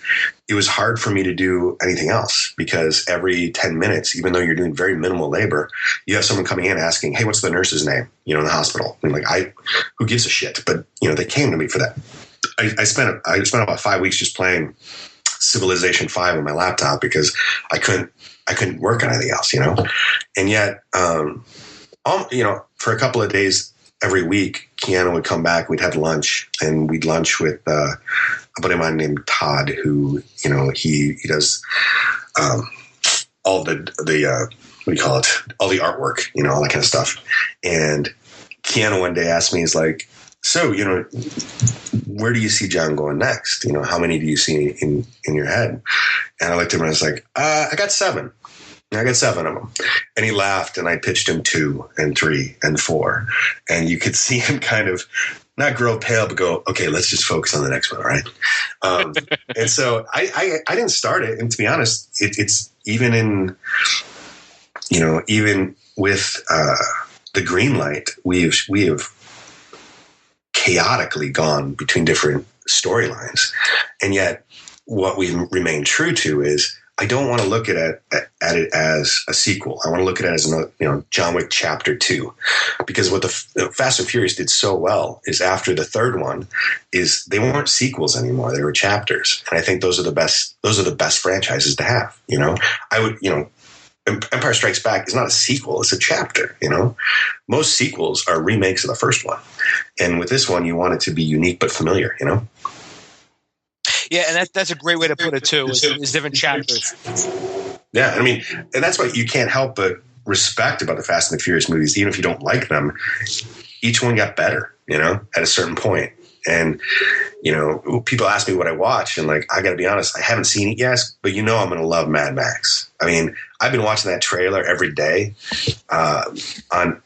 [SPEAKER 2] it was hard for me to do anything else, because every 10 minutes, even though you're doing very minimal labor, you have someone coming in asking, "Hey, what's the nurse's name?" In the hospital. And who gives a shit? But they came to me for that. I spent about 5 weeks just playing Civilization 5 on my laptop, because I couldn't work on anything else, And yet, for a couple of days every week, Keanu would come back. We'd have lunch, and we'd lunch with a buddy of mine named Todd, who he does all the what do you call it? All the artwork, all that kind of stuff. And Keanu one day asked me, he's like, "So, where do you see John going next? How many do you see in your head?" And I looked at him and I was like, I got 7. I got 7 of them. And he laughed, and I pitched him 2 and 3 and 4. And you could see him kind of not grow pale, but go, "Okay, let's just focus on the next one." All right. And so I didn't start it. And to be honest, it's even in, even with the green light, we have chaotically gone between different storylines. And yet what we remain true to is, I don't want to look at it as a sequel. I want to look at it as John Wick Chapter 2, because what the Fast and Furious did so well is after the third one is they weren't sequels anymore. They were chapters. And I think those are the best franchises to have. I would, Empire Strikes Back is not a sequel. It's a chapter, Most sequels are remakes of the first one. And with this one, you want it to be unique but familiar,
[SPEAKER 4] Yeah, and that's a great way to put it too. Is different chapters.
[SPEAKER 2] Yeah, I mean, and that's what you can't help but respect about the Fast and the Furious movies, even if you don't like them. Each one got better, at a certain point. And people ask me what I watch, and I got to be honest, I haven't seen it yet, but I'm going to love Mad Max. I mean, I've been watching that trailer every day on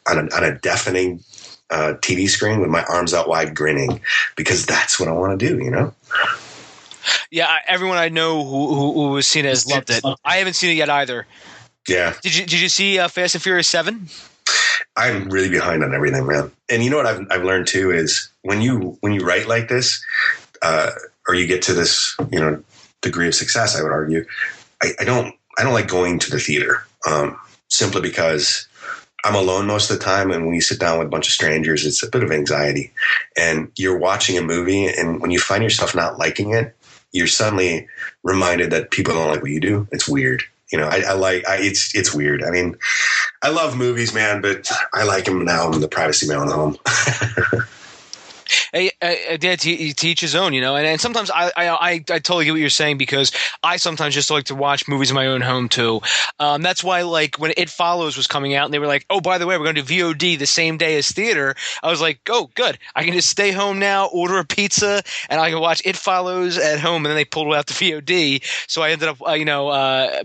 [SPEAKER 2] a deafening TV screen with my arms out wide, grinning, because that's what I want to do.
[SPEAKER 4] Yeah, everyone I know who has seen it has loved it. I haven't seen it yet either.
[SPEAKER 2] Yeah.
[SPEAKER 4] Did you see Fast and Furious 7?
[SPEAKER 2] I'm really behind on everything, man. And what I've learned too is when you write like this, or you get to this degree of success, I would argue, I don't like going to the theater, simply because I'm alone most of the time, and when you sit down with a bunch of strangers, it's a bit of anxiety. And you're watching a movie, and when you find yourself not liking it, you're suddenly reminded that people don't like what you do. It's weird. It's weird. I mean, I love movies, man, but I like them now in the privacy of my own home.
[SPEAKER 4] To each his own, and sometimes I totally get what you're saying, because I sometimes just like to watch movies in my own home too. That's why, like, when It Follows was coming out and they were like, oh, by the way, we're going to do VOD the same day as theater, I was like, oh, good. I can just stay home now, order a pizza, and I can watch It Follows at home. And then they pulled it out to VOD. So I ended up,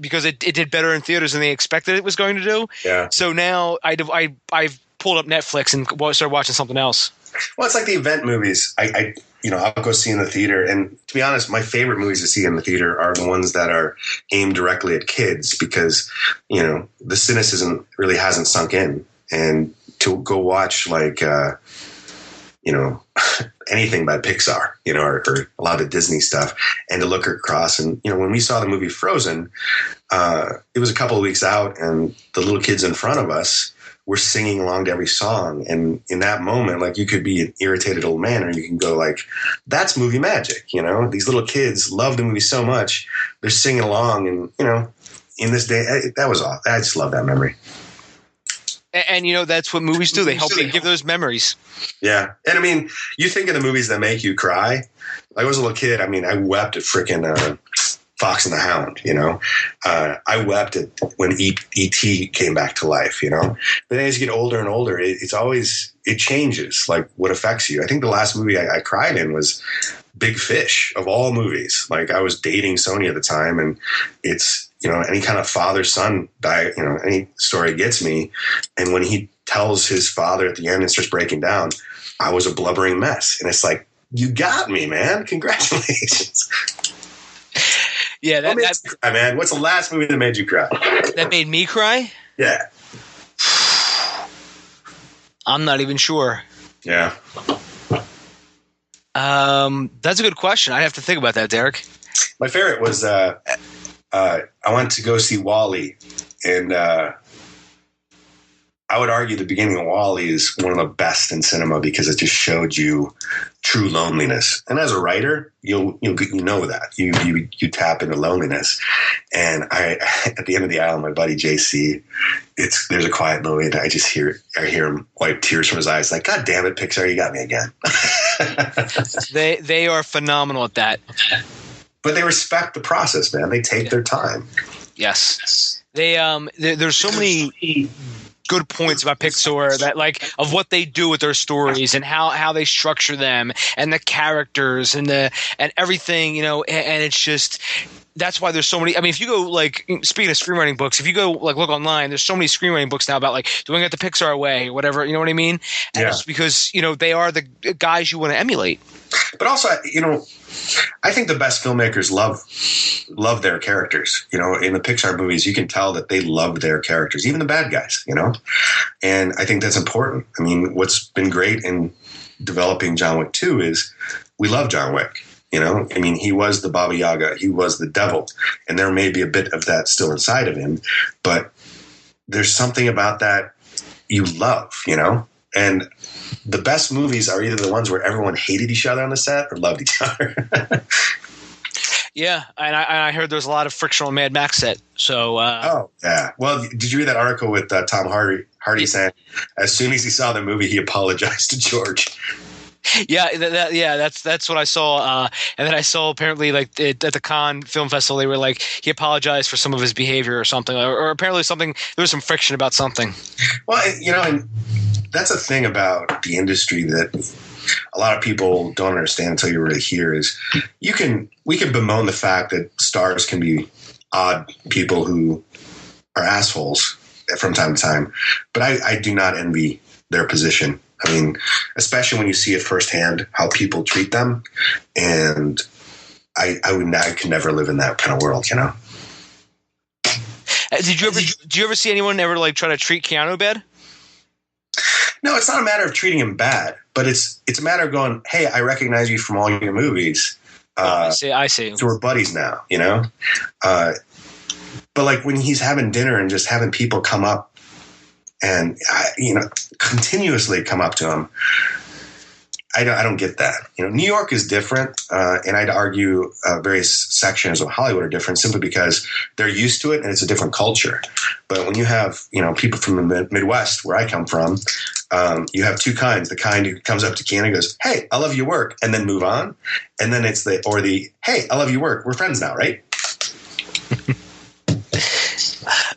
[SPEAKER 4] because it did better in theaters than they expected it was going to do.
[SPEAKER 2] Yeah.
[SPEAKER 4] So now I've pulled up Netflix and started watching something else.
[SPEAKER 2] Well, it's like the event movies. I'll go see in the theater. And to be honest, my favorite movies to see in the theater are the ones that are aimed directly at kids, because, the cynicism really hasn't sunk in. And to go watch anything by Pixar, or a lot of the Disney stuff, and to look across. And, when we saw the movie Frozen, it was a couple of weeks out, and the little kids in front of us were singing along to every song. And in that moment, like, you could be an irritated old man, or you can go like, that's movie magic. These little kids love the movie so much. They're singing along. And, in this day, that was awesome. I just love that memory.
[SPEAKER 4] And that's what movies do. They help you give those memories.
[SPEAKER 2] Yeah. And I mean, you think of the movies that make you cry. Like, I was a little kid. I mean, I wept at freaking Fox and the Hound, I wept at when E.T. came back to life, But as you get older and older, it changes, like, what affects you. I think the last movie I cried in was Big Fish, of all movies. Like, I was dating Sony at the time, and it's, any kind of father-son, any story gets me. And when he tells his father at the end and starts breaking down, I was a blubbering mess. And it's like, you got me, man. Congratulations.
[SPEAKER 4] Yeah,
[SPEAKER 2] cry, man. What's the last movie that made you cry?
[SPEAKER 4] That made me cry?
[SPEAKER 2] Yeah.
[SPEAKER 4] I'm not even sure.
[SPEAKER 2] Yeah.
[SPEAKER 4] That's a good question. I have to think about that, Derek.
[SPEAKER 2] My favorite was I went to go see WALL-E, and I would argue the beginning of WALL-E is one of the best in cinema, because it just showed you true loneliness. And as a writer, you know that you tap into loneliness. And at the end of the aisle, my buddy JC, there's a quiet moment. I hear him wipe tears from his eyes, like, God damn it, Pixar, you got me again.
[SPEAKER 4] They are phenomenal at that.
[SPEAKER 2] But they respect the process, man. They take their time.
[SPEAKER 4] Yes. There's so many good points about Pixar, that, like, of what they do with their stories and how they structure them, and the characters and everything, and it's just, that's why there's so many. I mean, if you go, like, speaking of screenwriting books, if you go, like, look online, there's so many screenwriting books now about, like, doing it the Pixar way or whatever, you know what I mean? And it's because, they are the guys you want to emulate.
[SPEAKER 2] But also, I think the best filmmakers love their characters. In the Pixar movies, you can tell that they love their characters, even the bad guys, And I think that's important. I mean, what's been great in developing John Wick 2 is we love John Wick. I mean, he was the Baba Yaga, he was the devil, and there may be a bit of that still inside of him, but there's something about that you love, And the best movies are either the ones where everyone hated each other on the set or loved each other.
[SPEAKER 4] Yeah, and I heard there's a lot of friction on Mad Max set. So,
[SPEAKER 2] oh yeah. Well, did you read that article with Tom Hardy saying as soon as he saw the movie, he apologized to George?
[SPEAKER 4] Yeah, that's what I saw. And then I saw apparently, like, at the Cannes Film Festival, they were like, he apologized for some of his behavior or something, or apparently there was some friction about something.
[SPEAKER 2] Well, and that's a thing about the industry that a lot of people don't understand until you're really here is we can bemoan the fact that stars can be odd people who are assholes from time to time, but I do not envy their position. I mean, especially when you see it firsthand, how people treat them. And I could never live in that kind of world,
[SPEAKER 4] Did you ever see anyone ever, like, try to treat Keanu bad?
[SPEAKER 2] No, it's not a matter of treating him bad, but it's a matter of going, hey, I recognize you from all your movies.
[SPEAKER 4] I see.
[SPEAKER 2] So we're buddies now, But, like, when he's having dinner and just having people come up and, continuously come up to him, I don't get that. New York is different, and I'd argue various sections of Hollywood are different simply because they're used to it and it's a different culture. But when you have, people from the Midwest, where I come from, You have two kinds. The kind who comes up to Keanu and goes, "Hey, I love your work," and then move on. And then it's the "Hey, I love your work. We're friends now," right?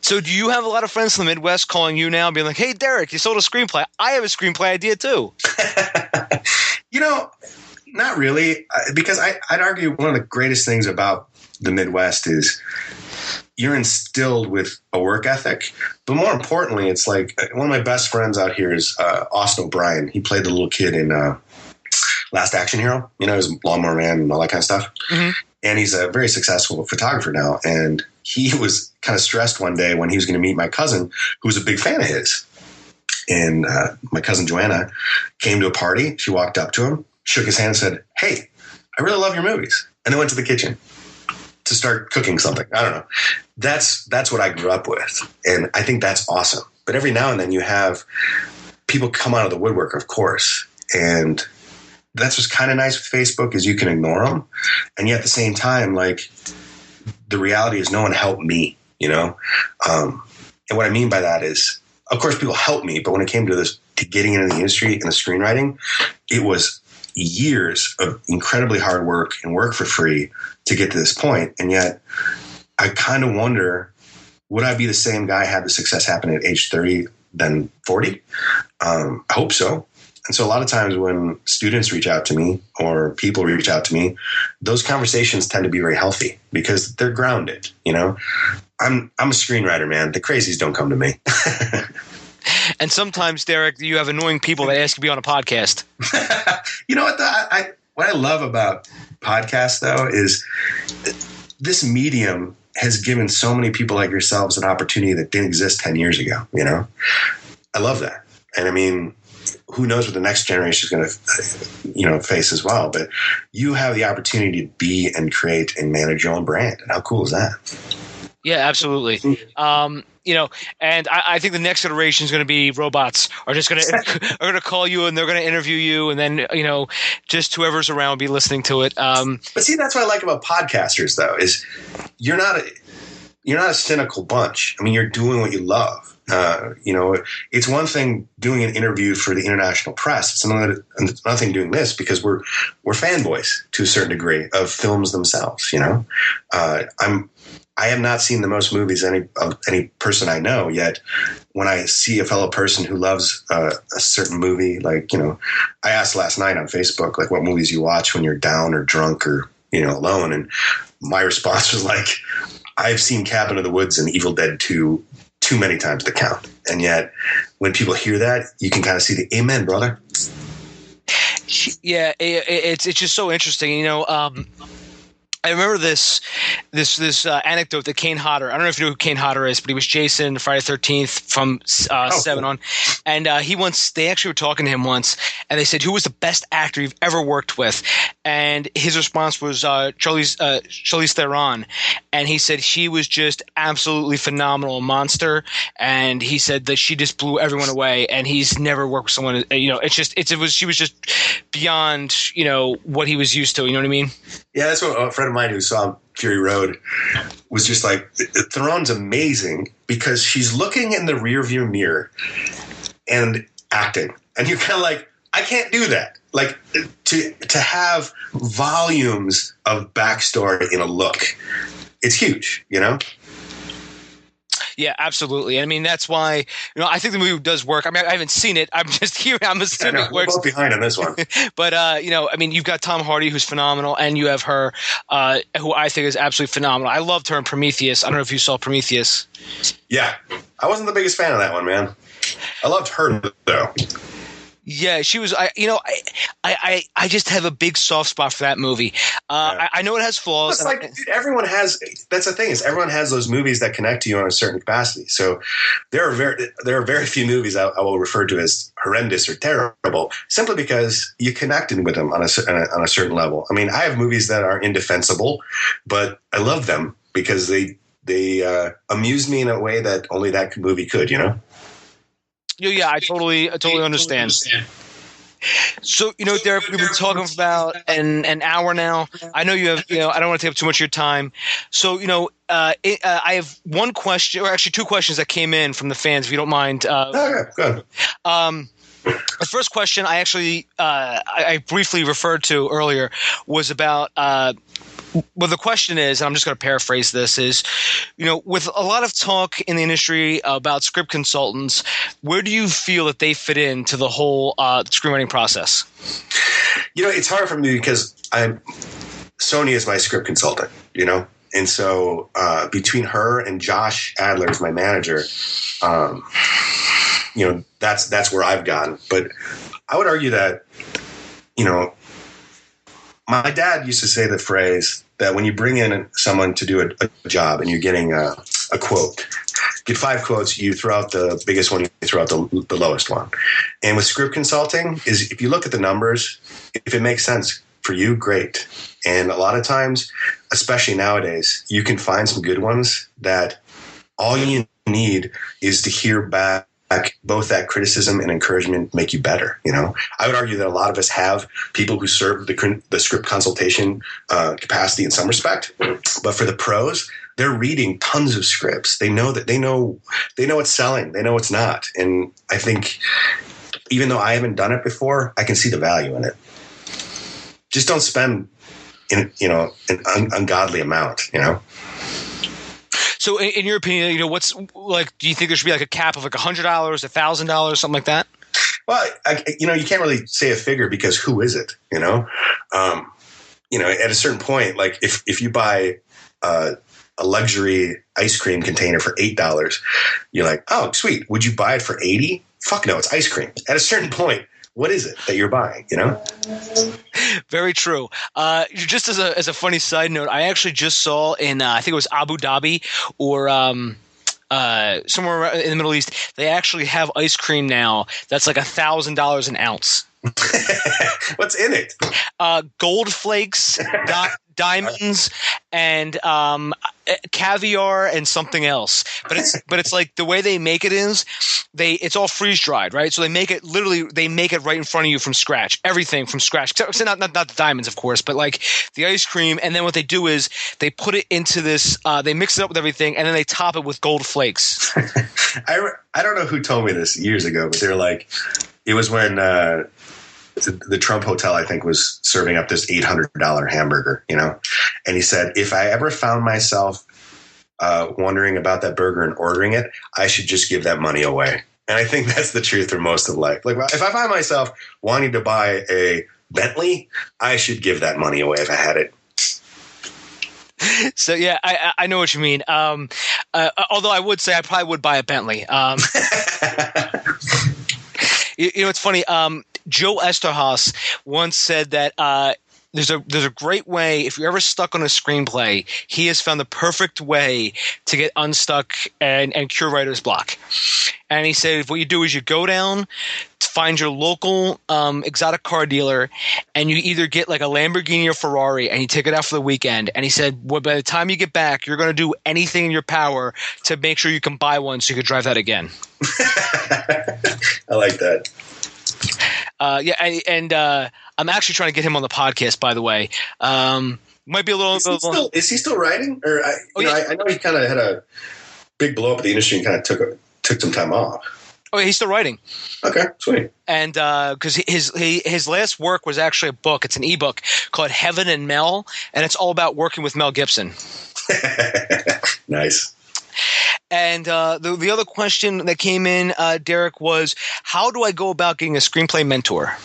[SPEAKER 4] So do you have a lot of friends from the Midwest calling you now and being like, "Hey, Derek, you sold a screenplay. I have a screenplay idea too."
[SPEAKER 2] Not really, because I'd argue one of the greatest things about the Midwest is you're instilled with a work ethic. But more importantly, it's like one of my best friends out here is Austin O'Brien. He played the little kid in Last Action Hero. He was Lawnmower Man and all that kind of stuff. Mm-hmm. And he's a very successful photographer now. And he was kind of stressed one day when he was going to meet my cousin, who was a big fan of his. And my cousin Joanna came to a party. She walked up to him, shook his hand, and said, "Hey, I really love your movies." And then went to the kitchen to start cooking something. I don't know. That's what I grew up with. And I think that's awesome. But every now and then you have people come out of the woodwork, of course. And that's what's kind of nice with Facebook is you can ignore them. And yet at the same time, like, the reality is no one helped me, And what I mean by that is, of course, people helped me. But when it came to getting into the industry and the screenwriting, it was years of incredibly hard work and work for free to get to this point. And yet I kind of wonder, would I be the same guy had the success happen at age 30 than 40? I hope so. And so a lot of times when students reach out to me or people reach out to me, those conversations tend to be very healthy because they're grounded. I'm a screenwriter, man. The crazies don't come to me.
[SPEAKER 4] And sometimes, Derek, you have annoying people that ask you to be on a podcast.
[SPEAKER 2] You know what? What I love about podcasts, though, is this medium has given so many people like yourselves an opportunity that didn't exist 10 years ago. I love that. And I mean, who knows what the next generation is going to, face as well. But you have the opportunity to be and create and manage your own brand. And how cool is that?
[SPEAKER 4] Yeah, absolutely. And I think the next iteration is going to be robots are just going to call you and they're going to interview you, and then just whoever's around will be listening to it.
[SPEAKER 2] But see, that's what I like about podcasters, though, is you're not a cynical bunch. I mean, you're doing what you love. It's one thing doing an interview for the international press. It's another thing doing this because we're fanboys to a certain degree of films themselves. I have not seen the most movies of any person I know, yet when I see a fellow person who loves a certain movie, like, I asked last night on Facebook, like, what movies you watch when you're down or drunk or, alone. And my response was like, I've seen Cabin in the Woods and Evil Dead 2 too many times to count. And yet when people hear that, you can kind of see the amen, brother.
[SPEAKER 4] Yeah, it's just so interesting. I remember this anecdote that Kane Hodder. I don't know if you know who Kane Hodder is, but he was Jason Friday the 13th from 7 on. And they actually were talking to him once, and they said, "Who was the best actor you've ever worked with?" And his response was Charlize Theron, and he said she was just absolutely phenomenal, monster. And he said that she just blew everyone away, and he's never worked with someone. She was just beyond what he was used to. You know what I mean?
[SPEAKER 2] Yeah, that's what a friend of mine who saw Fury Road was just like, Theron's amazing because she's looking in the rearview mirror and acting. And you're kind of like, I can't do that. Like, to have volumes of backstory in a look, it's huge,
[SPEAKER 4] Yeah, absolutely. I mean, that's why, I think the movie does work. I mean, I haven't seen it. I'm just here. I'm assuming it works.
[SPEAKER 2] We're both behind on this one.
[SPEAKER 4] But, you've got Tom Hardy, who's phenomenal, and you have her, who I think is absolutely phenomenal. I loved her in Prometheus. I don't know if you saw Prometheus.
[SPEAKER 2] Yeah. I wasn't the biggest fan of that one, man. I loved her, though.
[SPEAKER 4] Yeah, she was. I just have a big soft spot for that movie. I know it has flaws.
[SPEAKER 2] It's like, dude, everyone has. That's the thing is, everyone has those movies that connect to you on a certain capacity. So there are very few movies I will refer to as horrendous or terrible, simply because you connected with them on a certain level. I mean, I have movies that are indefensible, but I love them because they amuse me in a way that only that movie could.
[SPEAKER 4] Yeah, I totally understand. So, Derek, we've been talking for about an hour now. I know you have, I don't want to take up too much of your time. So, I have one question, or actually two questions that came in from the fans, if you don't mind.
[SPEAKER 2] Okay, good.
[SPEAKER 4] The first question I actually I briefly referred to earlier was about well, the question is, and I'm just going to paraphrase this, is, with a lot of talk in the industry about script consultants, where do you feel that they fit into the whole screenwriting process?
[SPEAKER 2] It's hard for me because Sonia is my script consultant, and so between her and Josh Adler is my manager, that's where I've gone. But I would argue that, my dad used to say the phrase that when you bring in someone to do a job and you're getting a quote, get 5 quotes, you throw out the biggest one, you throw out the lowest one. And with script consulting is if you look at the numbers, if it makes sense for you, great. And a lot of times, especially nowadays, you can find some good ones that all you need is to hear back both that criticism and encouragement make you better. I would argue that a lot of us have people who serve the script consultation capacity in some respect, but for the pros, they're reading tons of scripts. They know what's selling. They know what's not. And I think even though I haven't done it before, I can see the value in it. Just don't spend an ungodly amount,
[SPEAKER 4] So in your opinion, what's do you think there should be a cap of $100, $1,000, something like that?
[SPEAKER 2] Well, you can't really say a figure because who is it? At a certain point, if you buy a luxury ice cream container for $8, you're like, oh, sweet. Would you buy it for $80? Fuck no, it's ice cream. At a certain point, what is it that you're buying?
[SPEAKER 4] Very true. Just as a funny side note, I actually just saw in I think it was Abu Dhabi or somewhere in the Middle East, they actually have ice cream now that's like $1,000 an ounce.
[SPEAKER 2] What's in it?
[SPEAKER 4] Gold flakes, diamonds, and caviar and something else. But it's like the way they make it is it's all freeze dried, right? So they make it right in front of you from scratch, everything from scratch. Except not the diamonds, of course, but like the ice cream. And then what they do is they put it into this. They mix it up with everything, and then they top it with gold flakes.
[SPEAKER 2] I don't know who told me this years ago, but they're like, it was when the Trump Hotel, I think, was serving up this $800 hamburger, and he said, if I ever found myself wondering about that burger and ordering it, I should just give that money away. And I think that's the truth for most of life. Like, if I find myself wanting to buy a Bentley, I should give that money away if I had it.
[SPEAKER 4] So, yeah, I know what you mean. Although I would say I probably would buy a Bentley. It's funny. Joe Esterhaus once said that there's a great way, if you're ever stuck on a screenplay, he has found the perfect way to get unstuck and cure writer's block. And he said, what you do is you go down to find your local exotic car dealer, and you either get like a Lamborghini or Ferrari, and you take it out for the weekend. And he said, well, by the time you get back, you're going to do anything in your power to make sure you can buy one so you can drive that again.
[SPEAKER 2] I like that.
[SPEAKER 4] I'm actually trying to get him on the podcast, by the way. Might be a little.
[SPEAKER 2] Is he still writing? Or I know he kind of had a big blow up at the industry and kind of took some time off.
[SPEAKER 4] Oh, yeah, he's still writing.
[SPEAKER 2] Okay, sweet.
[SPEAKER 4] And because his last work was actually a book. It's an ebook called Heaven and Mel, and it's all about working with Mel Gibson.
[SPEAKER 2] Nice.
[SPEAKER 4] And the other question that came in, Derek, was how do I go about getting a screenplay mentor?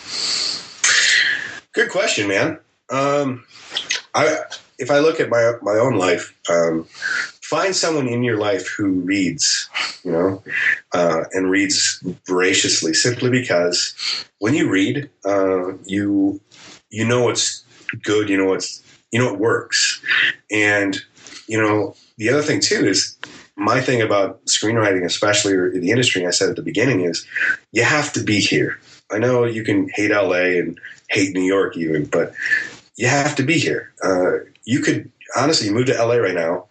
[SPEAKER 2] Good question, man. If I look at my own life, find someone in your life who reads, and reads voraciously, simply because when you read, you know what's good, you know what works. And, the other thing too is my thing about screenwriting, especially in the industry, I said at the beginning, is you have to be here. I know you can hate LA and hate New York even, but you have to be here. You could honestly move to LA right now,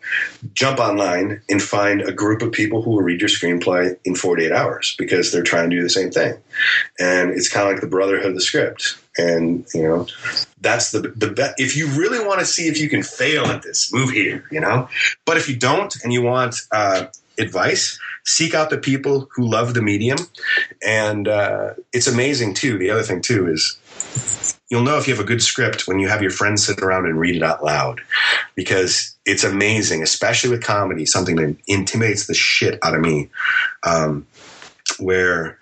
[SPEAKER 2] jump online and find a group of people who will read your screenplay in 48 hours because they're trying to do the same thing. And it's kind of like the brotherhood of the script. And, that's the if you really want to see if you can fail at this, move here, But if you don't and you want advice, seek out the people who love the medium. And it's amazing too. The other thing too is you'll know if you have a good script when you have your friends sit around and read it out loud, because it's amazing, especially with comedy, something that intimidates the shit out of me, where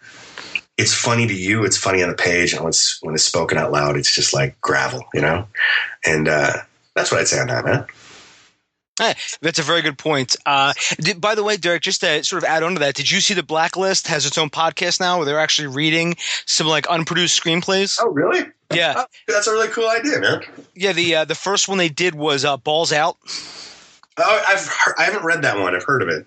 [SPEAKER 2] it's funny to you, it's funny on the page, and when it's spoken out loud, it's just like gravel, you know? And that's what I'd say on that, man.
[SPEAKER 4] That's a very good point. By the way, Derek, just to sort of add on to that, did you see the Blacklist has its own podcast now where they're actually reading some like unproduced screenplays?
[SPEAKER 2] Oh, really?
[SPEAKER 4] Yeah.
[SPEAKER 2] Oh, that's a really cool idea, man.
[SPEAKER 4] Yeah, the first one they did was Balls Out.
[SPEAKER 2] Oh, I haven't read that one. I've heard of it.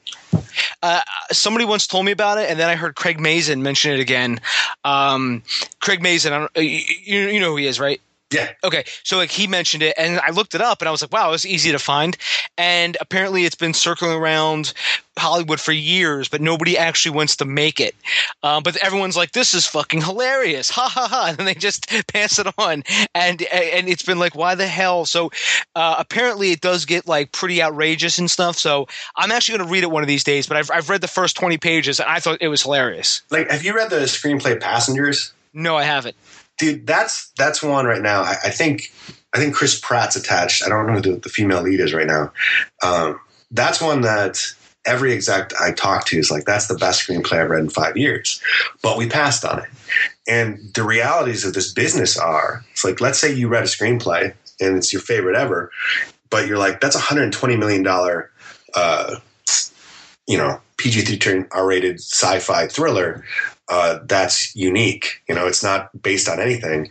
[SPEAKER 4] Somebody once told me about it, and then I heard Craig Mazin mention it again. Craig Mazin, you know who he is, right?
[SPEAKER 2] Yeah.
[SPEAKER 4] Okay. So like he mentioned it, and I looked it up, and I was like, wow, it's easy to find. And apparently it's been circling around Hollywood for years, but nobody actually wants to make it. But everyone's like, this is fucking hilarious. Ha ha ha. And then they just pass it on. And it's been like, why the hell? So apparently it does get like pretty outrageous and stuff. So I'm actually going to read it one of these days, but I've read the first 20 pages and I thought it was hilarious.
[SPEAKER 2] Like, have you read the screenplay Passengers?
[SPEAKER 4] No, I haven't.
[SPEAKER 2] Dude, that's one right now. I think Chris Pratt's attached. I don't know who the female lead is right now. That's one that every exec I talk to is like, that's the best screenplay I've read in 5 years. But we passed on it. And the realities of this business are, it's like, let's say you read a screenplay and it's your favorite ever, but you're like, that's $120 million, PG-13 R-rated sci-fi thriller. That's unique. It's not based on anything.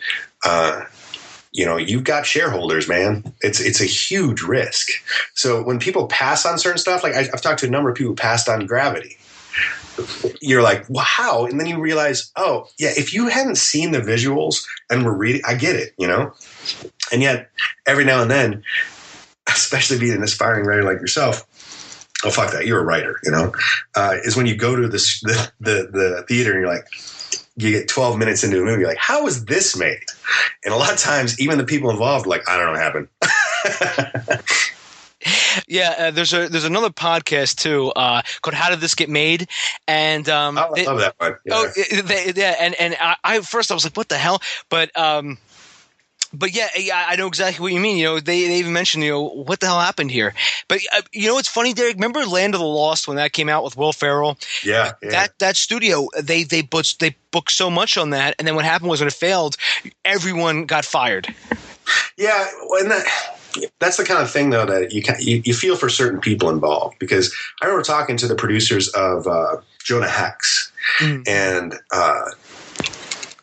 [SPEAKER 2] You've got shareholders, man. It's a huge risk. So when people pass on certain stuff, like I've talked to a number of people who passed on Gravity. You're like, wow. And then you realize, oh yeah, if you hadn't seen the visuals and were reading, I get it, And yet every now and then, especially being an aspiring writer like yourself, oh, fuck that, you're a writer, is when you go to the theater and you're like, you get 12 minutes into a movie, like, how was this made? And a lot of times, even the people involved are like, I don't know what happened.
[SPEAKER 4] Yeah, there's another podcast too called "How Did This Get Made?" And
[SPEAKER 2] I love that one. Yeah.
[SPEAKER 4] And I first I was like, what the hell? But yeah, I know exactly what you mean. They even mentioned, what the hell happened here? But it's funny, Derek. Remember Land of the Lost when that came out with Will Ferrell?
[SPEAKER 2] Yeah.
[SPEAKER 4] That studio they booked so much on that, and then what happened was when it failed, everyone got fired.
[SPEAKER 2] Yeah, and that's the kind of thing though that you feel for certain people involved, because I remember talking to the producers of Jonah Hex, and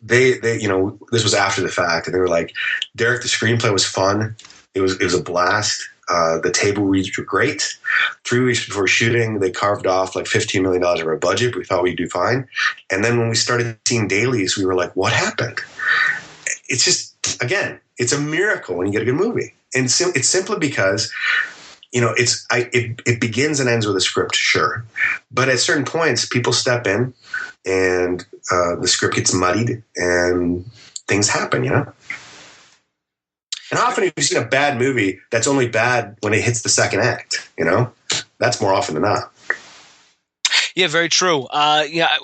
[SPEAKER 2] they this was after the fact, and they were like, Derek, the screenplay was fun. It was a blast. The table reads were great. 3 weeks before shooting, they carved off like $15 million of our budget. We thought we'd do fine. And then when we started seeing dailies, we were like, what happened? It's just, again, it's a miracle when you get a good movie. And it's simply because, it begins and ends with a script, sure. But at certain points, people step in and the script gets muddied and things happen, And often if you've seen a bad movie, that's only bad when it hits the second act, That's more often than not.
[SPEAKER 4] Yeah, very true.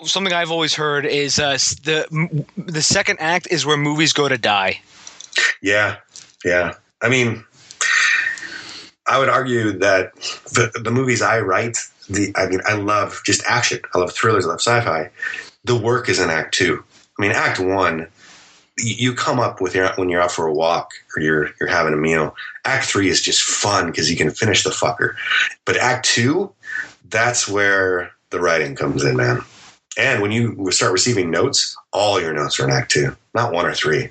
[SPEAKER 4] Something I've always heard is the second act is where movies go to die. Yeah.
[SPEAKER 2] I mean, I would argue that the movies I write, I love just action. I love thrillers. I love sci-fi. The work is in Act 2. I mean, Act 1, you come up with when you're out for a walk or you're having a meal. Act 3 is just fun because you can finish the fucker. But Act 2, that's where the writing comes in, man. And when you start receiving notes, all your notes are in Act 2, not 1 or 3.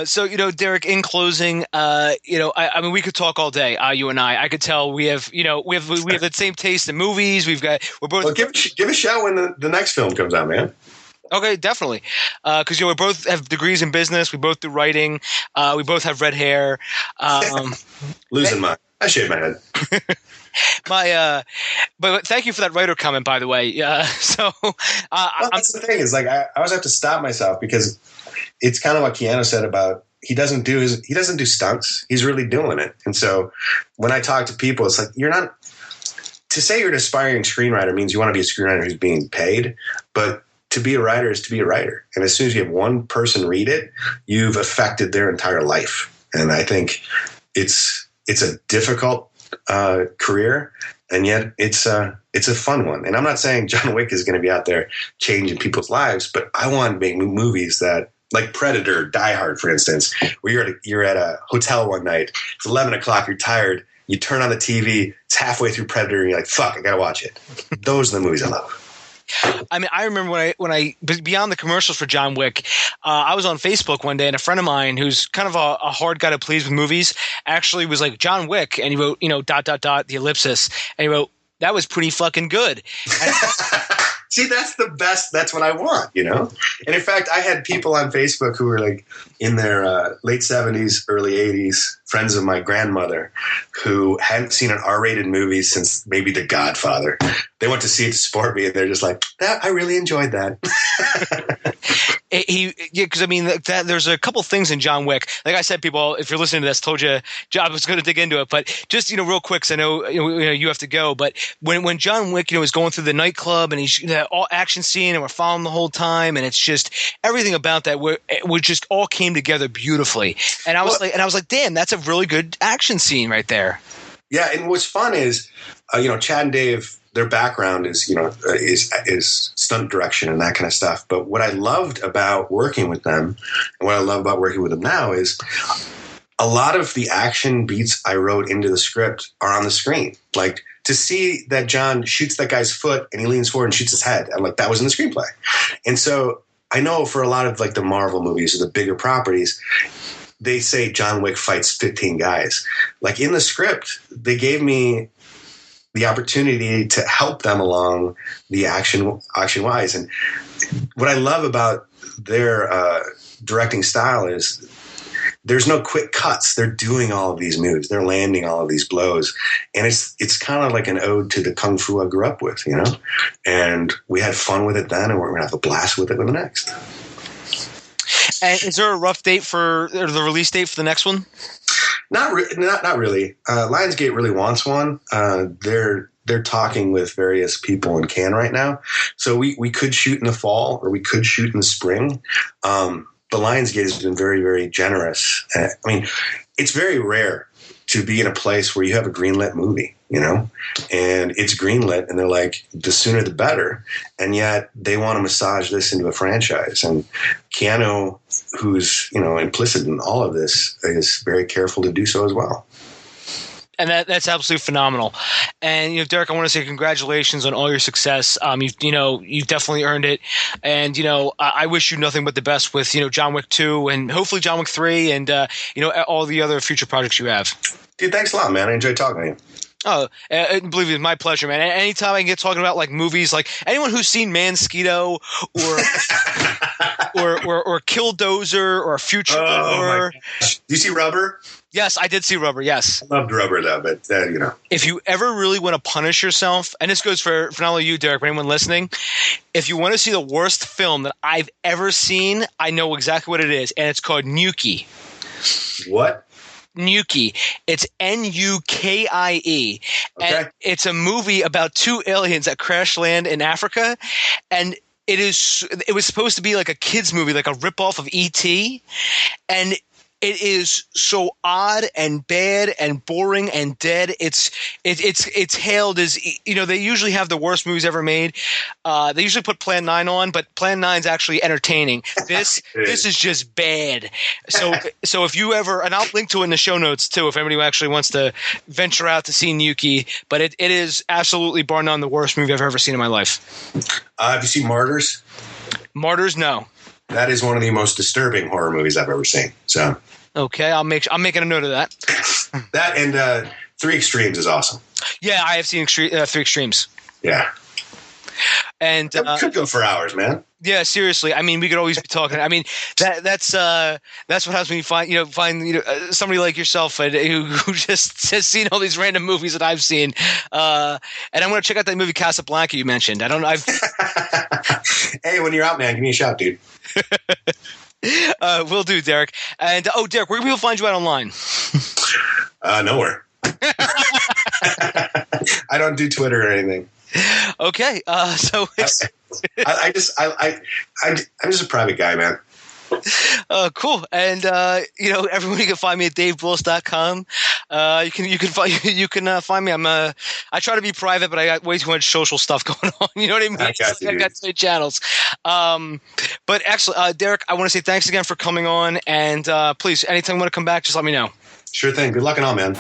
[SPEAKER 4] So, Derek, in closing, I mean, we could talk all day, you and I could tell we have the same taste in movies. We're both.
[SPEAKER 2] Well, give a shout when the next film comes out, man.
[SPEAKER 4] Okay, definitely. Because we both have degrees in business. We both do writing. We both have red hair.
[SPEAKER 2] Losing mine. I shaved my head.
[SPEAKER 4] But thank you for that writer comment, by the way. That's
[SPEAKER 2] the thing is, like, I always have to stop myself because it's kind of what Keanu said about he doesn't do stunts. He's really doing it. And so when I talk to people, it's like, to say you're an aspiring screenwriter means you want to be a screenwriter who's being paid, but to be a writer is to be a writer. And as soon as you have one person read it, you've affected their entire life. And I think it's a difficult career, and yet it's a fun one. And I'm not saying John Wick is going to be out there changing people's lives, but I want to make movies that, like Predator, Die Hard, for instance, where you're at a hotel one night, it's 11 o'clock, you're tired, you turn on the TV, it's halfway through Predator, and you're like, fuck, I got to watch it. Those are the movies I love.
[SPEAKER 4] I mean, I remember when I beyond the commercials for John Wick, I was on Facebook one day, and a friend of mine who's kind of a hard guy to please with movies actually was like, John Wick, and he wrote, the ellipsis, and he wrote, that was pretty fucking good.
[SPEAKER 2] See, that's the best. That's what I want, And in fact, I had people on Facebook who were like in their late 70s, early 80s, friends of my grandmother, who hadn't seen an R-rated movie since maybe The Godfather. They went to see it to support me, and they're just like, I really enjoyed that.
[SPEAKER 4] Because I mean, there's a couple things in John Wick. Like I said, people, if you're listening to this, told you I was going to dig into it, but just real quick, because I know you have to go. But when John Wick is going through the nightclub, and he's all action scene, and we're following the whole time, and it's just everything about that we just all came together beautifully. And I was like, damn, that's a really good action scene right there.
[SPEAKER 2] Yeah, and what's fun is, Chad and Dave, their background is stunt direction and that kind of stuff. But what I loved about working with them, and what I love about working with them now, is a lot of the action beats I wrote into the script are on the screen. Like, to see that John shoots that guy's foot and he leans forward and shoots his head, I'm like, that was in the screenplay. And so I know for a lot of like the Marvel movies or the bigger properties, they say John Wick fights 15 guys. Like, in the script, they gave me the opportunity to help them along the action wise. And what I love about their directing style is there's no quick cuts. They're doing all of these moves. They're landing all of these blows. And it's kind of like an ode to the Kung Fu I grew up with, And we had fun with it then, and we're going to have a blast with it with the next.
[SPEAKER 4] And is there a rough date for the release date for the next one?
[SPEAKER 2] Not really. Lionsgate really wants one. They're talking with various people in Cannes right now. So we could shoot in the fall, or we could shoot in the spring. But Lionsgate has been very, very generous. I mean, it's very rare to be in a place where you have a greenlit movie, and it's greenlit, and they're like, the sooner the better. And yet they want to massage this into a franchise. And Keanu, who's, implicit in all of this, is very careful to do so as well.
[SPEAKER 4] And that's absolutely phenomenal. And Derek, I want to say congratulations on all your success. You've definitely earned it. And I wish you nothing but the best with John Wick 2 and hopefully John Wick 3 and all the other future projects you have.
[SPEAKER 2] Dude, thanks a lot, man. I enjoyed talking to you.
[SPEAKER 4] Oh, believe me, it's my pleasure, man. Anytime I can get talking about like movies, like anyone who's seen Mansquito or Killdozer or Future War.
[SPEAKER 2] Do you see Rubber?
[SPEAKER 4] Yes, I did see Rubber. Yes,
[SPEAKER 2] I loved Rubber though, but
[SPEAKER 4] if you ever really want to punish yourself, and this goes for not only you, Derek, but anyone listening, if you want to see the worst film that I've ever seen, I know exactly what it is, and it's called Nukie.
[SPEAKER 2] What?
[SPEAKER 4] Nukie. It's Nukie.
[SPEAKER 2] Okay.
[SPEAKER 4] And it's a movie about two aliens that crash land in Africa, and it was supposed to be like a kids movie, like a ripoff of E.T., and it is so odd and bad and boring and dead. It's hailed as, they usually have the worst movies ever made. They usually put Plan 9 on, but Plan 9 is actually entertaining. This is just bad. So if you ever, and I'll link to it in the show notes too, if anybody actually wants to venture out to see Nukie, but it is absolutely bar none the worst movie I've ever seen in my life.
[SPEAKER 2] Have you seen Martyrs?
[SPEAKER 4] Martyrs? No.
[SPEAKER 2] That is one of the most disturbing horror movies I've ever seen. So
[SPEAKER 4] okay, I'm making a note of that.
[SPEAKER 2] That and 3 Extremes is awesome.
[SPEAKER 4] Yeah, I have seen 3 Extremes.
[SPEAKER 2] Yeah,
[SPEAKER 4] and
[SPEAKER 2] could go for hours, man.
[SPEAKER 4] Yeah, seriously. I mean, we could always be talking. I mean, that's what happens when you find somebody like yourself who just has seen all these random movies that I've seen. And I'm going to check out that movie Casablanca you mentioned. I don't know.
[SPEAKER 2] Hey, when you're out, man, give me a shout, dude.
[SPEAKER 4] Will do, Derek. And Derek, where can people find you out online?
[SPEAKER 2] Nowhere. I don't do Twitter or anything.
[SPEAKER 4] Okay. So it's,
[SPEAKER 2] I'm just a private guy, man.
[SPEAKER 4] cool. And, everyone, you can find me at davebullis.com. You can find me. I try to be private, but I got way too much social stuff going on. You know what I mean? I got 2 channels. But excellent. Derek, I want to say thanks again for coming on. And please, anytime you want to come back, just let me know.
[SPEAKER 2] Sure thing. Good luck and all, man.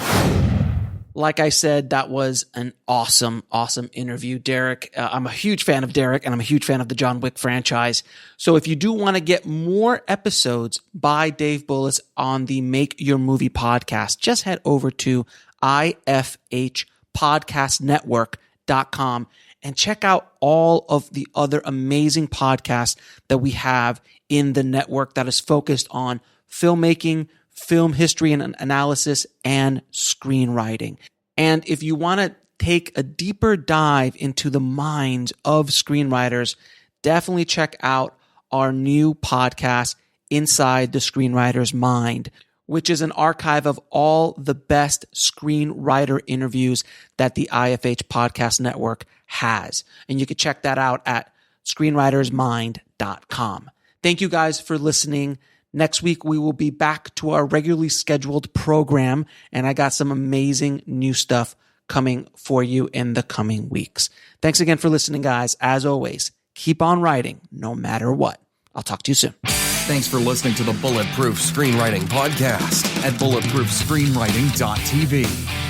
[SPEAKER 3] Like I said, that was an awesome, awesome interview, Derek. I'm a huge fan of Derek, and I'm a huge fan of the John Wick franchise. So if you do want to get more episodes by Dave Bullis on the Make Your Movie podcast, just head over to IFH Podcast Network.com and check out all of the other amazing podcasts that we have in the network that is focused on filmmaking, film history and analysis, and screenwriting. And if you want to take a deeper dive into the minds of screenwriters, definitely check out our new podcast, Inside the Screenwriter's Mind, which is an archive of all the best screenwriter interviews that the IFH Podcast Network has. And you can check that out at screenwritersmind.com. Thank you guys for listening. Next week, we will be back to our regularly scheduled program, and I got some amazing new stuff coming for you in the coming weeks. Thanks again for listening, guys. As always, keep on writing no matter what. I'll talk to you soon.
[SPEAKER 1] Thanks for listening to the Bulletproof Screenwriting Podcast at bulletproofscreenwriting.tv.